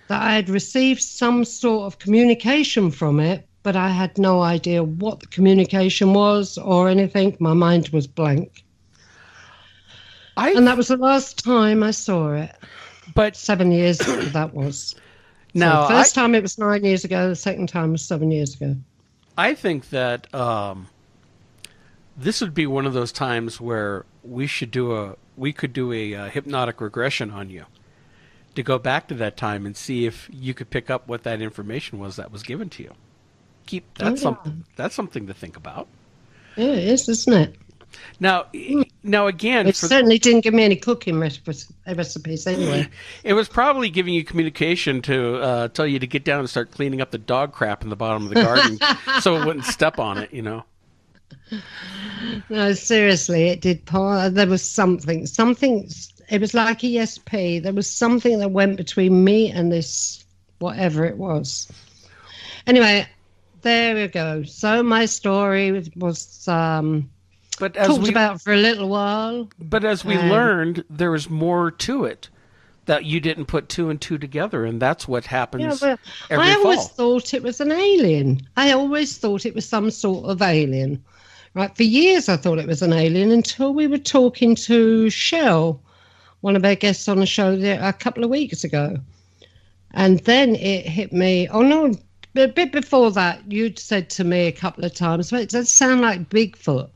that I had received some sort of communication from it, but I had no idea what the communication was or anything. My mind was blank. And that was the last time I saw it. But 7 years ago, that was. Now, so the first time it was 9 years ago. The second time was 7 years ago. I think that this would be one of those times where we could do a hypnotic regression on you to go back to that time and see if you could pick up what that information was that was given to you. That's something to think about. Yeah, it is, isn't it? Now again, it certainly didn't give me any cooking recipes anyway. It was probably giving you communication to tell you to get down and start cleaning up the dog crap in the bottom of the garden so it wouldn't step on it, you know. No, seriously, it did. There was something. It was like ESP. There was something that went between me and this, whatever it was. Anyway, there we go. So my story was but as talked about for a little while. But as we learned, there was more to it that you didn't put two and two together, and that's what happens every fall. I always thought it was an alien. I always thought it was some sort of alien. Right, for years I thought it was an alien until we were talking to Shell, one of our guests on the show a couple of weeks ago. And then it hit me, oh no, a bit before that, you'd said to me a couple of times, well, it does sound like Bigfoot.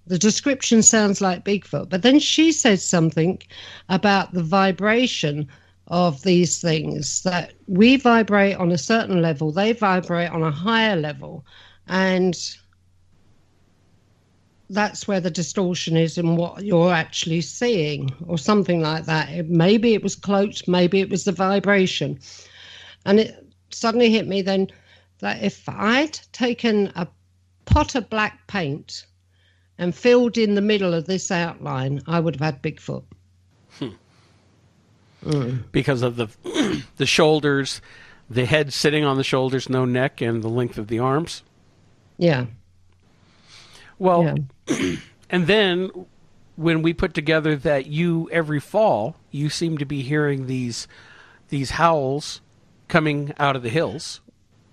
The description sounds like Bigfoot. But then she said something about the vibration of these things, that we vibrate on a certain level, they vibrate on a higher level. And that's where the distortion is in what you're actually seeing, or something like that. Maybe it was cloaked, maybe it was the vibration. And it suddenly hit me then that if I'd taken a pot of black paint and filled in the middle of this outline, I would have had Bigfoot. Because of the shoulders, the head sitting on the shoulders, no neck, and the length of the arms? Yeah. Well, yeah. And then when we put together that every fall, you seem to be hearing these howls coming out of the hills,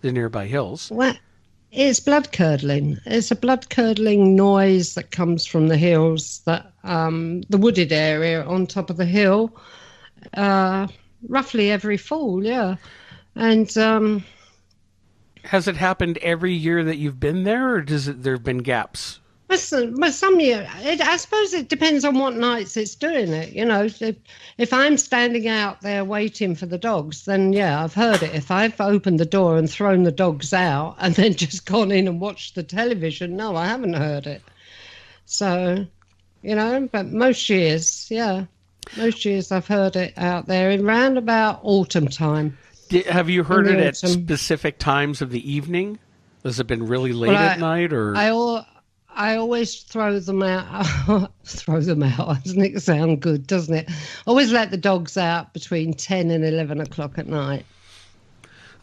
the nearby hills. Well, it's blood-curdling. It's a blood-curdling noise that comes from the hills, that the wooded area on top of the hill, roughly every fall, yeah. And has it happened every year that you've been there, or there have been gaps? Well, some year, I suppose it depends on what nights it's doing it. You know, if I'm standing out there waiting for the dogs, then yeah, I've heard it. If I've opened the door and thrown the dogs out and then just gone in and watched the television, no, I haven't heard it. So, you know, but most years, yeah, I've heard it out there in round about autumn time. Have you heard it at specific times of the evening? Has it been really late at night, or? I always throw them out. Throw them out. Doesn't it sound good, doesn't it? Always let the dogs out between 10 and 11 o'clock at night.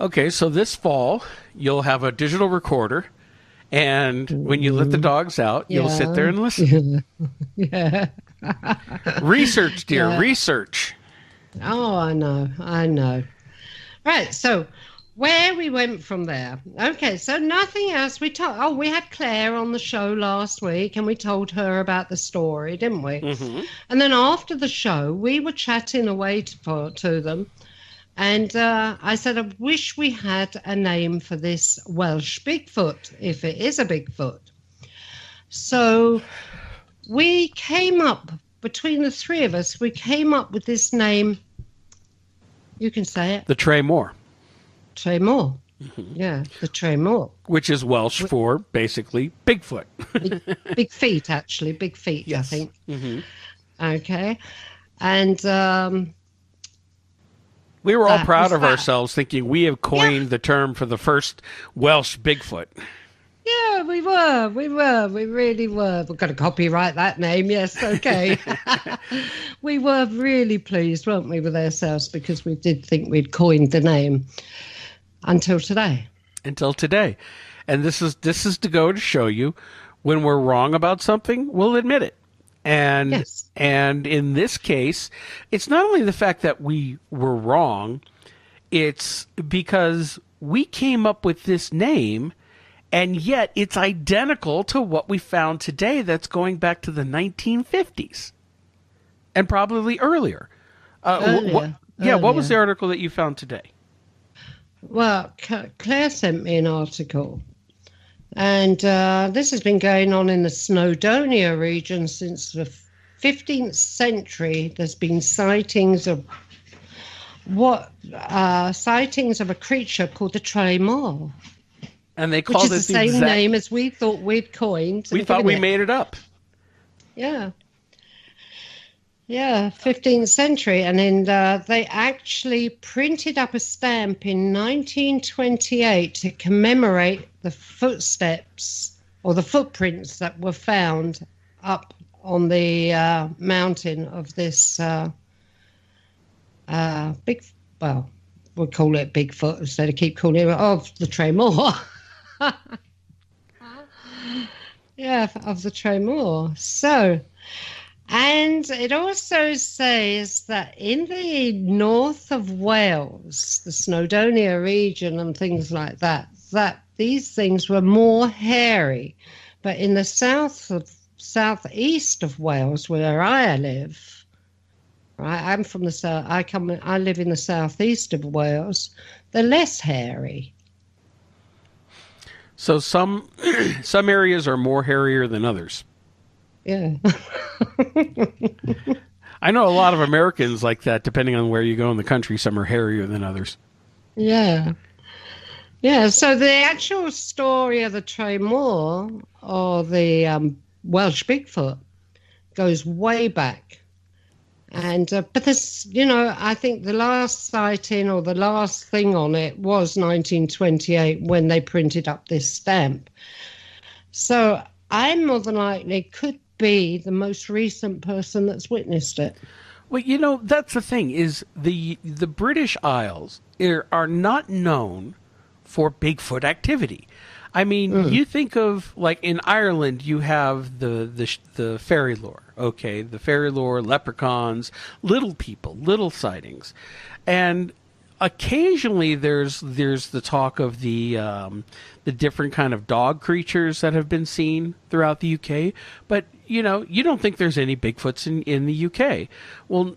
Okay, so this fall, you'll have a digital recorder, and when you let the dogs out, you'll sit there and listen. Yeah. Research, dear, research. Oh, I know. Right, so where we went from there. Okay, so nothing else. We had Claire on the show last week, and we told her about the story, didn't we? Mm-hmm. And then after the show, we were chatting away to them, and I said, I wish we had a name for this Welsh Bigfoot, if it is a Bigfoot. So we came up, between the three of us, we came up with this name. You can say it. The Tremor. Tremor. Mm-hmm. Yeah, the Tremor. Which is Welsh for, basically, Bigfoot. Big feet, actually. Big feet, yes. I think. Mm-hmm. Okay. And we were all proud of ourselves, thinking we have coined the term for the first Welsh Bigfoot. Yeah, we were. We really were. We've got to copyright that name. Yes, okay. We were really pleased, weren't we, with ourselves, because we did think we'd coined the name. Until today. And this is to go to show you, when we're wrong about something, we'll admit it. And yes. And in this case, it's not only the fact that we were wrong, it's because we came up with this name, and yet it's identical to what we found today that's going back to the 1950s. And probably earlier. Earlier. What was the article that you found today? Well, Claire sent me an article, and this has been going on in the Snowdonia region since the 15th century. There's been sightings of a creature called the Tremor. And they called it the same name as we thought we'd coined. We thought we made it up. Yeah. Yeah, 15th century. And then they actually printed up a stamp in 1928 to commemorate the footsteps or the footprints that were found up on the mountain of this we'll call it Bigfoot instead of keep calling it the Tremor. Yeah, of the Tremor. So... And it also says that in the north of Wales, the Snowdonia region and things like that, that these things were more hairy. But in the southeast of Wales, where I live, right, I'm from the south. I live in the southeast of Wales. They're less hairy. So some areas are more hairier than others. Yeah. I know a lot of Americans like that, depending on where you go in the country. Some are hairier than others. Yeah. Yeah, so the actual story of the Tremor, or the Welsh Bigfoot, goes way back. And but this, I think the last sighting or the last thing on it was 1928 when they printed up this stamp. So I more than likely could be the most recent person that's witnessed it. Well, that's the thing, is the British Isles are not known for Bigfoot activity. I mean, you think of, like, in Ireland, you have the fairy lore, okay? The fairy lore, leprechauns, little people, little sightings. And occasionally there's the talk of the different kind of dog creatures that have been seen throughout the UK. But, you don't think there's any Bigfoots in the UK. Well,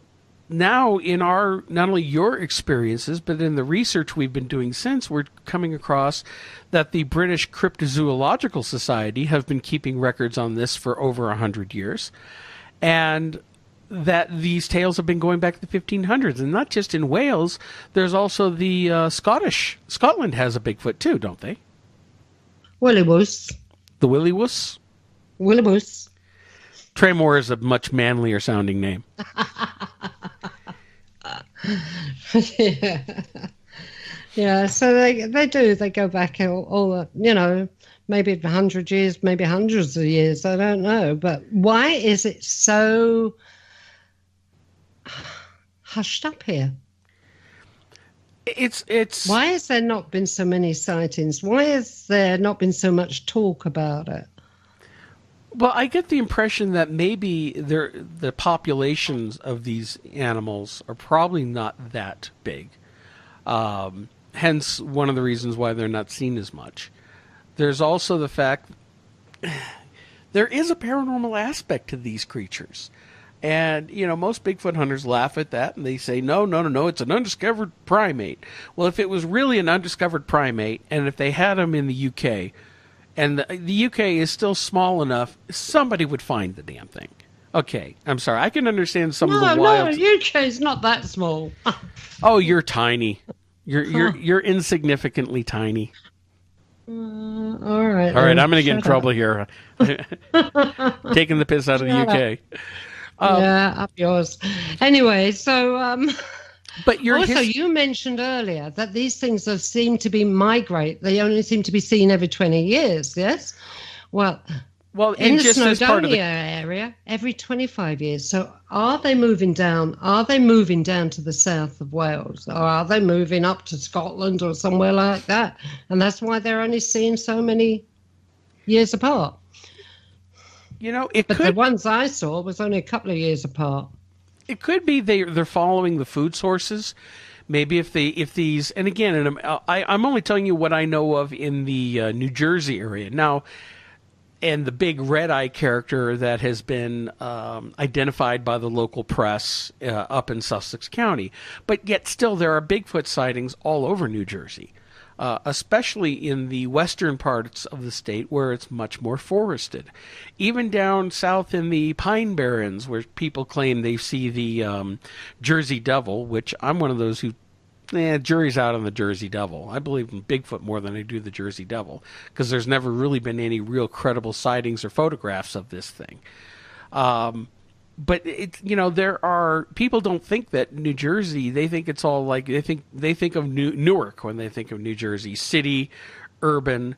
now in our, not only your experiences, but in the research we've been doing since, we're coming across that the British Cryptozoological Society have been keeping records on this for over 100 years. And that these tales have been going back to the 1500s. And not just in Wales, there's also the Scotland has a Bigfoot too, don't they? Willywoos. The Willywoos? Willywoos. Tremor is a much manlier sounding name. Yeah. Yeah, so they do. They go back all maybe 100 years, maybe hundreds of years. I don't know. But why is it so hushed up here? It's why has there not been so many sightings? Why has there not been so much talk about it? Well, I get the impression that maybe the populations of these animals are probably not that big. hence one of the reasons why they're not seen as much. There's also the fact there is a paranormal aspect to these creatures. And, most Bigfoot hunters laugh at that, and they say, no, it's an undiscovered primate. Well, if it was really an undiscovered primate, and if they had them in the UK, and the UK is still small enough, somebody would find the damn thing. Okay, I'm sorry. I can understand some of the wild... No, UK is not that small. Oh, you're tiny. You're insignificantly tiny. All right. I'm going to get in trouble here. Taking the piss out of the UK. Yeah, up yours. Anyway, so but you mentioned earlier that these things seem to be migrate. They only seem to be seen every 20 years. Yes. Well, in the Snowdonia area, every 25 years. So, are they moving down? Are they moving down to the south of Wales, or are they moving up to Scotland or somewhere like that? And that's why they're only seen so many years apart. The ones I saw was only a couple of years apart. It could be they're following the food sources. Maybe if these, and again, I'm only telling you what I know of in the New Jersey area now, and the big red-eye character that has been identified by the local press up in Sussex County. But yet still there are Bigfoot sightings all over New Jersey. Especially in the western parts of the state where it's much more forested. Even down south in the Pine Barrens, where people claim they see the Jersey Devil, which I'm one of those who, jury's out on the Jersey Devil. I believe in Bigfoot more than I do the Jersey Devil, because there's never really been any real credible sightings or photographs of this thing. But there are people don't think that New Jersey. They think it's all like they think of Newark when they think of New Jersey city, urban.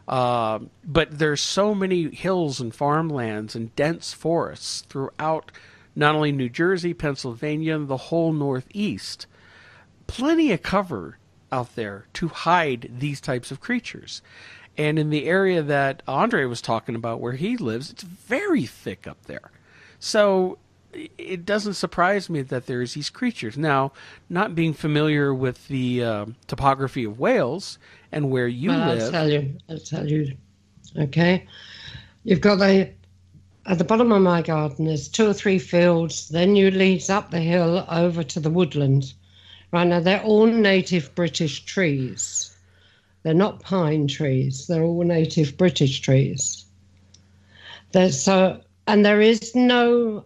But there's so many hills and farmlands and dense forests throughout not only New Jersey, Pennsylvania, and the whole Northeast. Plenty of cover out there to hide these types of creatures. And in the area that Andre was talking about where he lives, it's very thick up there. So it doesn't surprise me that there's these creatures. Now, not being familiar with the topography of Wales and where you live... I'll tell you. Okay. You've got at the bottom of my garden, there's 2 or 3 fields. Then you lead up the hill over to the woodland. Right now, they're all native British trees. They're not pine trees. They're all native British trees. And there is no,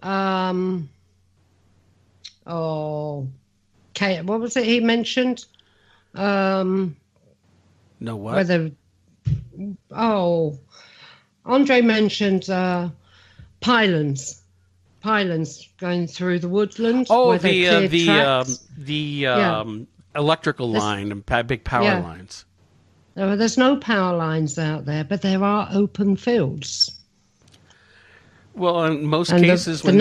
what was it he mentioned? No what? Andre mentioned pylons going through the woodland. Oh, the electrical line and big power lines. There's no power lines out there, but there are open fields. Well, in most cases, the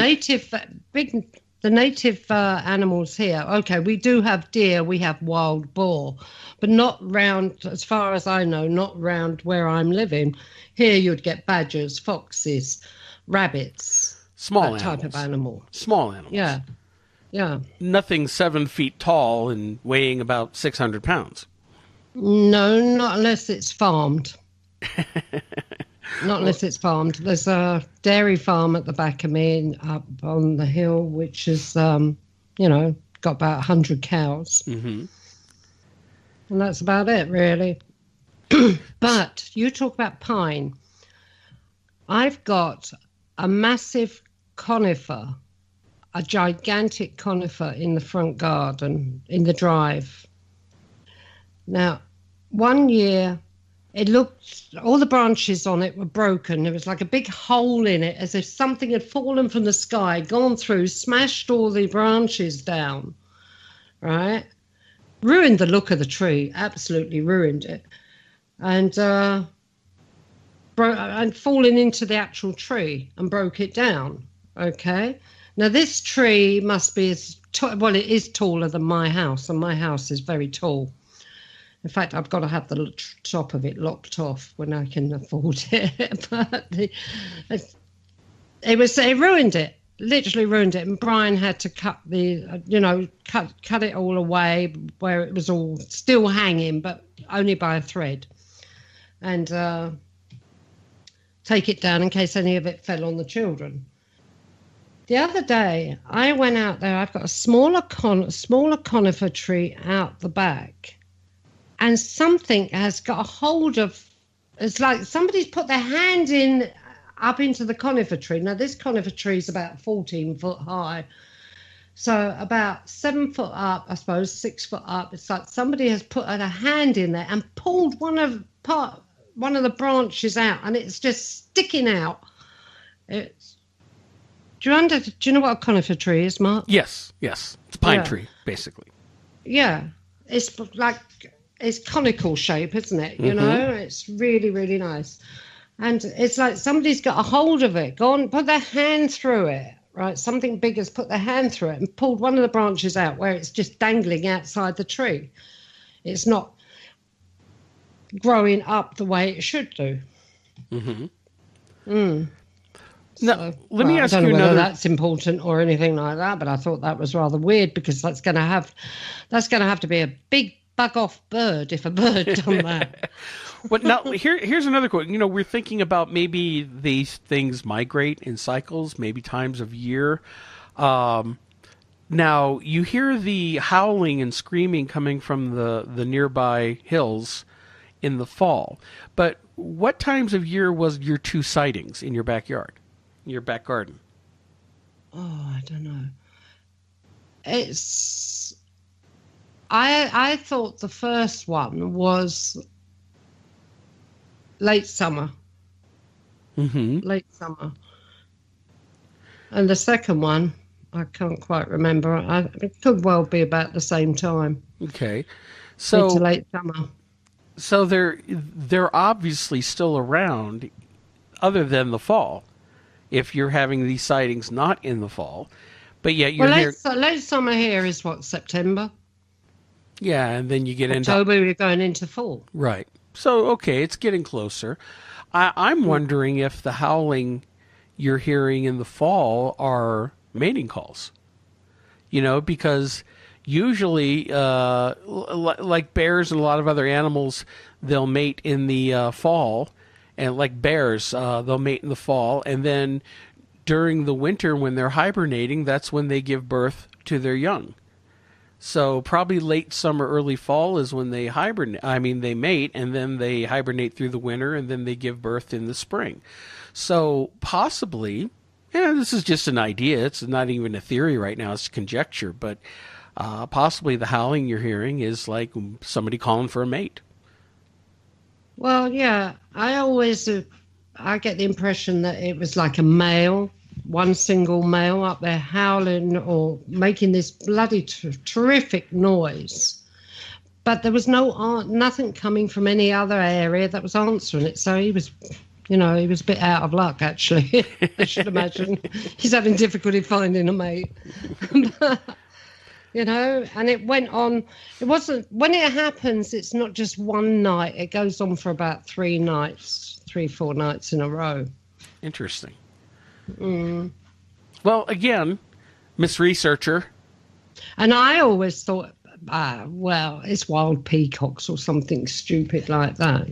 native animals here. Okay, we do have deer, we have wild boar, but not round, as far as I know, not round where I'm living. Here, you'd get badgers, foxes, rabbits, type of animal. Small animals. Yeah. Nothing 7 feet tall and weighing about 600 pounds. No, not unless it's farmed. Not unless it's farmed. There's a dairy farm at the back of me up on the hill, which is, got about 100 cows. Mm-hmm. And that's about it, really. But you talk about pine. I've got a massive conifer, a gigantic conifer in the front garden, in the drive. Now, one year... all the branches on it were broken. There was like a big hole in it, as if something had fallen from the sky, gone through, smashed all the branches down, right? Ruined the look of the tree, absolutely ruined it. And fallen into the actual tree and broke it down, okay? Now, this tree must be it is taller than my house, and my house is very tall. In fact, I've got to have the top of it lopped off when I can afford it. But it ruined it. literally ruined it. And Brian had to cut cut it all away where it was all still hanging, but only by a thread, and take it down in case any of it fell on the children. The other day, I went out there. I've got a smaller conifer tree out the back, and something has got a hold of. It's like somebody's put their hand in up into the conifer tree. Now, this conifer tree is about 14 foot high, so about 7 foot up, I suppose, 6 foot up. It's like somebody has put a hand in there and pulled one of the branches out, and it's just sticking out. Do you know what a conifer tree is, Mark? Yes. It's a pine tree, basically. Yeah, it's conical shape, isn't it? You know, it's really, really nice. And it's like somebody's got a hold of it, gone, put their hand through it, right? Something big has put their hand through it and pulled one of the branches out where it's just dangling outside the tree. It's not growing up the way it should do. Now, let me ask you I don't know whether another. that's important or anything like that, but I thought that was rather weird because that's going to have to be a big bug off bird if a bird done that. But now here's another quote. You know, we're thinking about maybe these things migrate in cycles, maybe times of year. Now you hear the howling and screaming coming from the nearby hills in the fall. But what times of year was your 2 sightings in your backyard? Your back garden? Oh, I don't know. I thought the first one was late summer. Late summer. And the second one, I can't quite remember. It could well be about the same time. Okay. So it's late summer. So they're obviously still around other than the fall. If you're having these sightings not in the fall, but yet you're here. Late summer here is what, September? Yeah, and then you get into October. We're going into fall. Right. So okay, it's getting closer. I'm wondering if the howling you're hearing in the fall are mating calls. You know, because usually, like bears and a lot of other animals, they'll mate in the fall. And like bears, they'll mate in the fall. And then during the winter when they're hibernating, that's when they give birth to their young. So probably late summer, early fall is when they hibernate. I mean, they mate, and then they hibernate through the winter, and then they give birth in the spring. So possibly, this is just an idea. It's not even a theory right now. It's conjecture. But possibly the howling you're hearing is like somebody calling for a mate. Well, yeah, I get the impression that it was like a male, one single male up there howling or making this bloody terrific noise. But there was nothing coming from any other area that was answering it. So he was, he was a bit out of luck, actually, I should imagine. He's having difficulty finding a mate. And it went on. It wasn't, when it happens, it's not just one night. It goes on for about 3 nights, 4 nights in a row. Interesting. Well, again, Miss Researcher. And I always thought, it's wild peacocks or something stupid like that,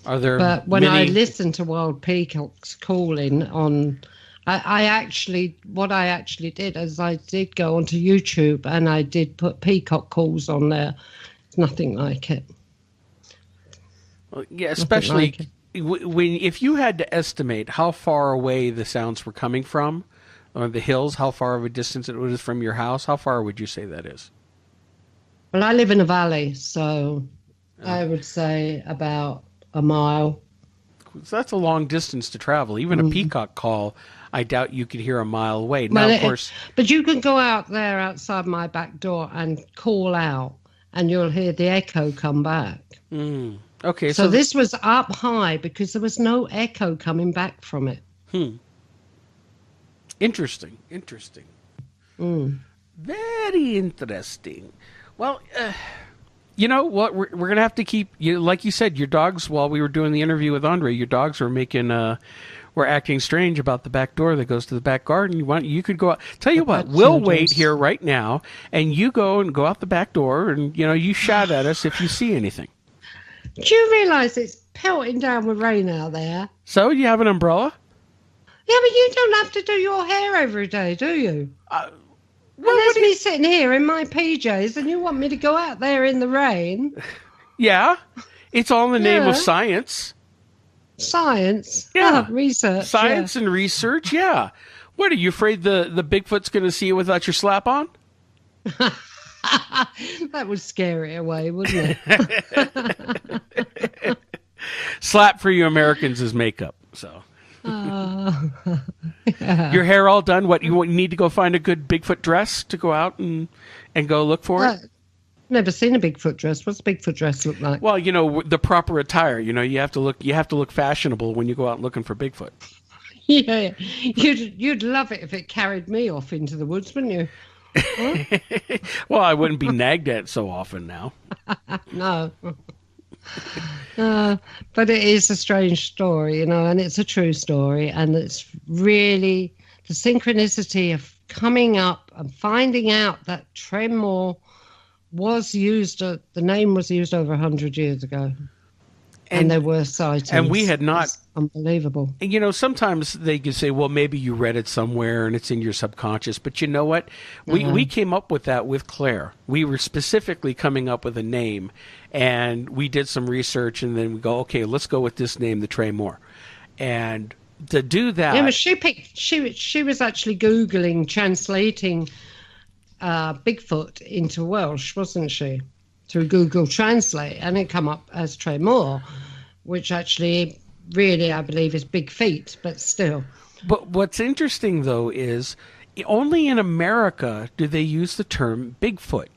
Are there? But when I listened to wild peacocks calling on, what I actually did is I did go onto YouTube and I did put peacock calls on there. It's nothing like it. Well, yeah, especially if you had to estimate how far away the sounds were coming from, or the hills, how far of a distance it was from your house, how far would you say that is? Well, I live in a valley, so I would say about a mile. So that's a long distance to travel. Even a peacock call, I doubt you could hear a mile away. Now, Well, of course, but you can go out there outside my back door and call out, and you'll hear the echo come back. Okay, So this was up high because there was no echo coming back from it. Interesting. Very interesting. Well, you know what? We're going to have to keep, like you said, your dogs, while we were doing the interview with Andre, your dogs were were acting strange about the back door that goes to the back garden, you could go out. Tell you what, we'll wait here right now, and you go out the back door, and you shout at us if you see anything. Do you realise it's pelting down with rain out there? So you have an umbrella? Yeah, but you don't have to do your hair every day, do you? Well, there's me sitting here in my PJs, and you want me to go out there in the rain? Yeah, it's all in the name of science. Science? Yeah. Research. Science and research, yeah. What, are you afraid the Bigfoot's going to see you without your slap on? That would scare it away, wouldn't it? Slap for you Americans is makeup, so. Yeah. Your hair all done? What, you need to go find a good Bigfoot dress to go out and go look for it? Never seen a Bigfoot dress. What's a Bigfoot dress look like? Well, the proper attire. You have to look fashionable when you go out looking for Bigfoot. Yeah, you'd love it if it carried me off into the woods, wouldn't you? Huh? Well, I wouldn't be nagged at so often now. No. But it is a strange story, and it's a true story, and it's really the synchronicity of coming up and finding out that Tremor was used, the name was used over 100 years ago. And there were sightings. And we had not... It's unbelievable. And, sometimes they could say, well, maybe you read it somewhere and it's in your subconscious. But you know what? We came up with that with Claire. We were specifically coming up with a name. And we did some research. And then we go, okay, let's go with this name, the Tremor. And to do that... Yeah, but she was actually Googling, translating Bigfoot into Welsh, wasn't she? Through Google Translate, and it come up as Tremor, which actually really I believe is big feet, but still. But what's interesting though is only in America do they use the term Bigfoot,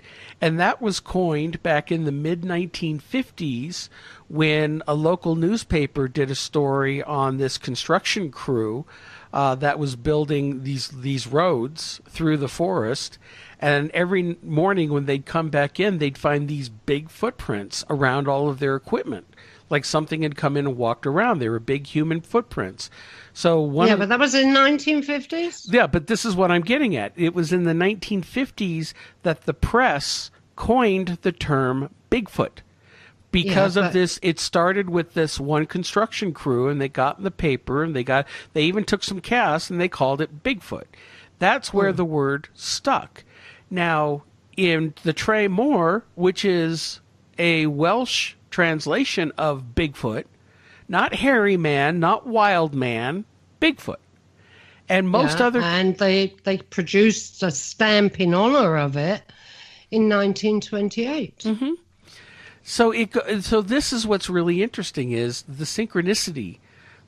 and that was coined back in the mid-1950s when a local newspaper did a story on this construction crew that was building these roads through the forest. And every morning when they'd come back in, they'd find these big footprints around all of their equipment. Like something had come in and walked around. They were big human footprints. So but that was in 1950s? Yeah, but this is what I'm getting at. It was in the 1950s that the press coined the term Bigfoot. Because of this, it started with this one construction crew, and they got in the paper, and they even took some casts, and they called it Bigfoot. That's where the word stuck. Now, in the Tremor, which is a Welsh translation of Bigfoot, not hairy man, not wild man, Bigfoot. And most other... And they produced a stamp in honor of it in 1928. Mm-hmm. So this is what's really interesting is the synchronicity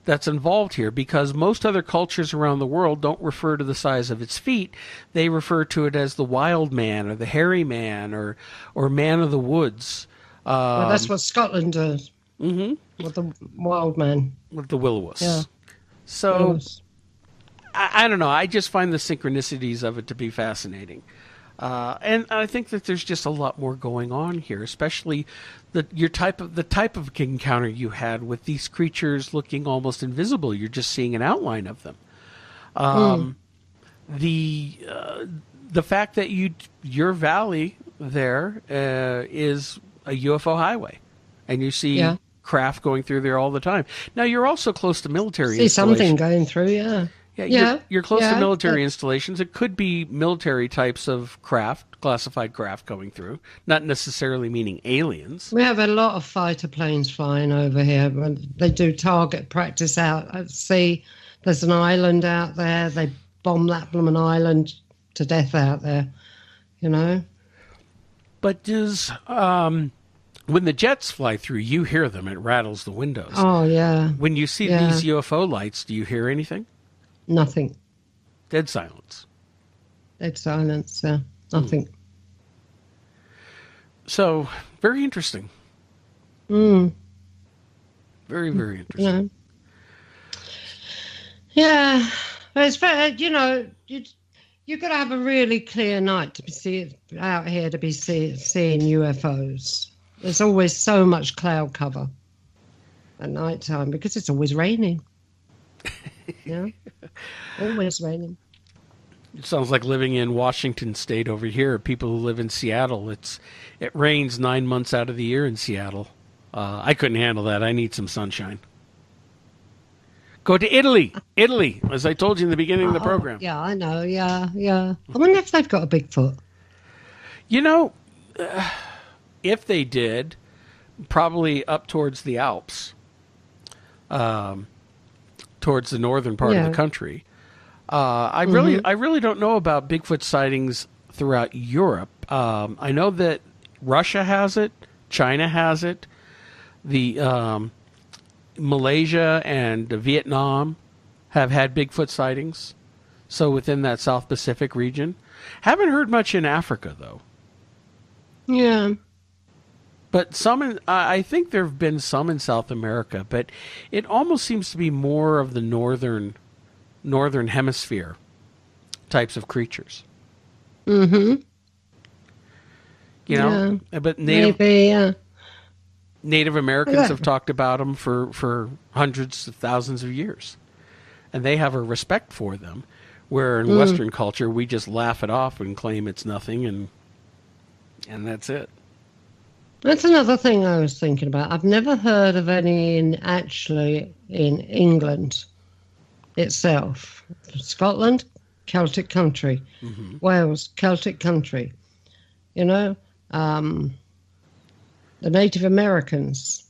that's involved here, because most other cultures around the world don't refer to the size of its feet. They refer to it as the wild man or the hairy man or man of the woods. Well, that's what Scotland does. Mm-hmm. With the wild man. With the will-o-wisp. Yeah. So, I don't know. I just find the synchronicities of it to be fascinating. And I think that there's just a lot more going on here, especially the type of encounter you had with these creatures looking almost invisible. You're just seeing an outline of them. The fact that your valley there is a UFO highway, and you see craft going through there all the time. Now you're also close to military. See something going through, yeah. You're close to military installations. It could be military types of craft, classified craft going through, not necessarily meaning aliens. We have a lot of fighter planes flying over here. They do target practice out at sea. There's an island out there. They bomb that blooming island to death out there, But does... when the jets fly through, you hear them. It rattles the windows. Oh, yeah. When you see these UFO lights, do you hear anything? Nothing. Dead silence. Dead silence, nothing. So, very interesting. Very, very interesting. Yeah. But it's very, you've got to have a really clear night to be out here to be seeing UFOs. There's always so much cloud cover at night time because it's always raining. Yeah, always raining. It sounds like living in Washington State over here. People who live in Seattle, it rains 9 months out of the year in Seattle. I couldn't handle that. I need some sunshine. Go to Italy, as I told you in the beginning of the program. Yeah, I know. Yeah. I wonder if they've got a Bigfoot. You know, if they did, probably up towards the Alps, towards the northern part of the country. I really don't know about Bigfoot sightings throughout Europe. I know that Russia has it, China has it, the Malaysia and Vietnam have had Bigfoot sightings. So within that South Pacific region, haven't heard much in Africa though. Yeah. But I think there have been some in South America, but it almost seems to be more of the northern hemisphere types of creatures. Mm-hmm. You know, but Native Americans have talked about them for hundreds of thousands of years, and they have a respect for them. Where in Western culture, we just laugh it off and claim it's nothing, and that's it. That's another thing I was thinking about. I've never heard of any in England itself. Scotland, Celtic country. Mm-hmm. Wales, Celtic country. You know, the Native Americans.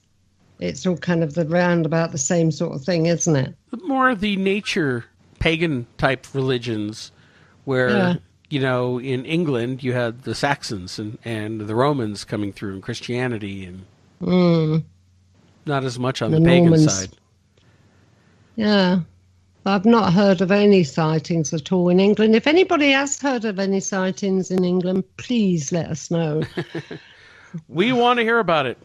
It's all kind of round about the same sort of thing, isn't it? More of the nature pagan type religions where, you know, in England you had the Saxons and the Romans coming through in Christianity and not as much on the pagan Normans. side. Yeah. I've not heard of any sightings at all in England. If anybody has heard of any sightings in England, please let us know. We want to hear about it.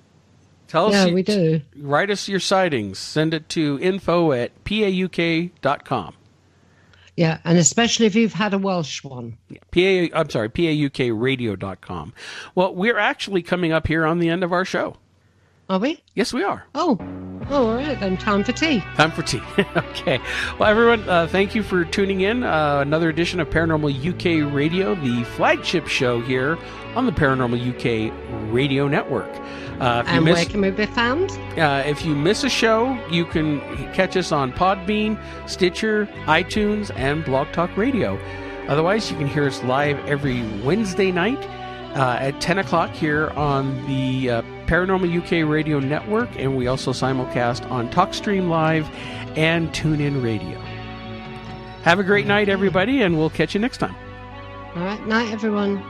Tell us. Yeah, we do. Write us your sightings. Send it to info@pauk.com. Yeah, and especially if you've had a Welsh one. paukradio.com. Well, we're actually coming up here on the end of our show. Are we? Yes, we are. Oh, all right, then time for tea. Time for tea. Okay. Well, everyone, thank you for tuning in. Another edition of Paranormal UK Radio, the flagship show here on the Paranormal UK Radio Network. And where can we be found? If you miss a show, you can catch us on Podbean, Stitcher, iTunes, and Blog Talk Radio. Otherwise, you can hear us live every Wednesday night at 10 o'clock here on the Paranormal UK Radio Network, and we also simulcast on TalkStream Live and TuneIn Radio. Have a great night, everybody, and we'll catch you next time. All right, night, everyone.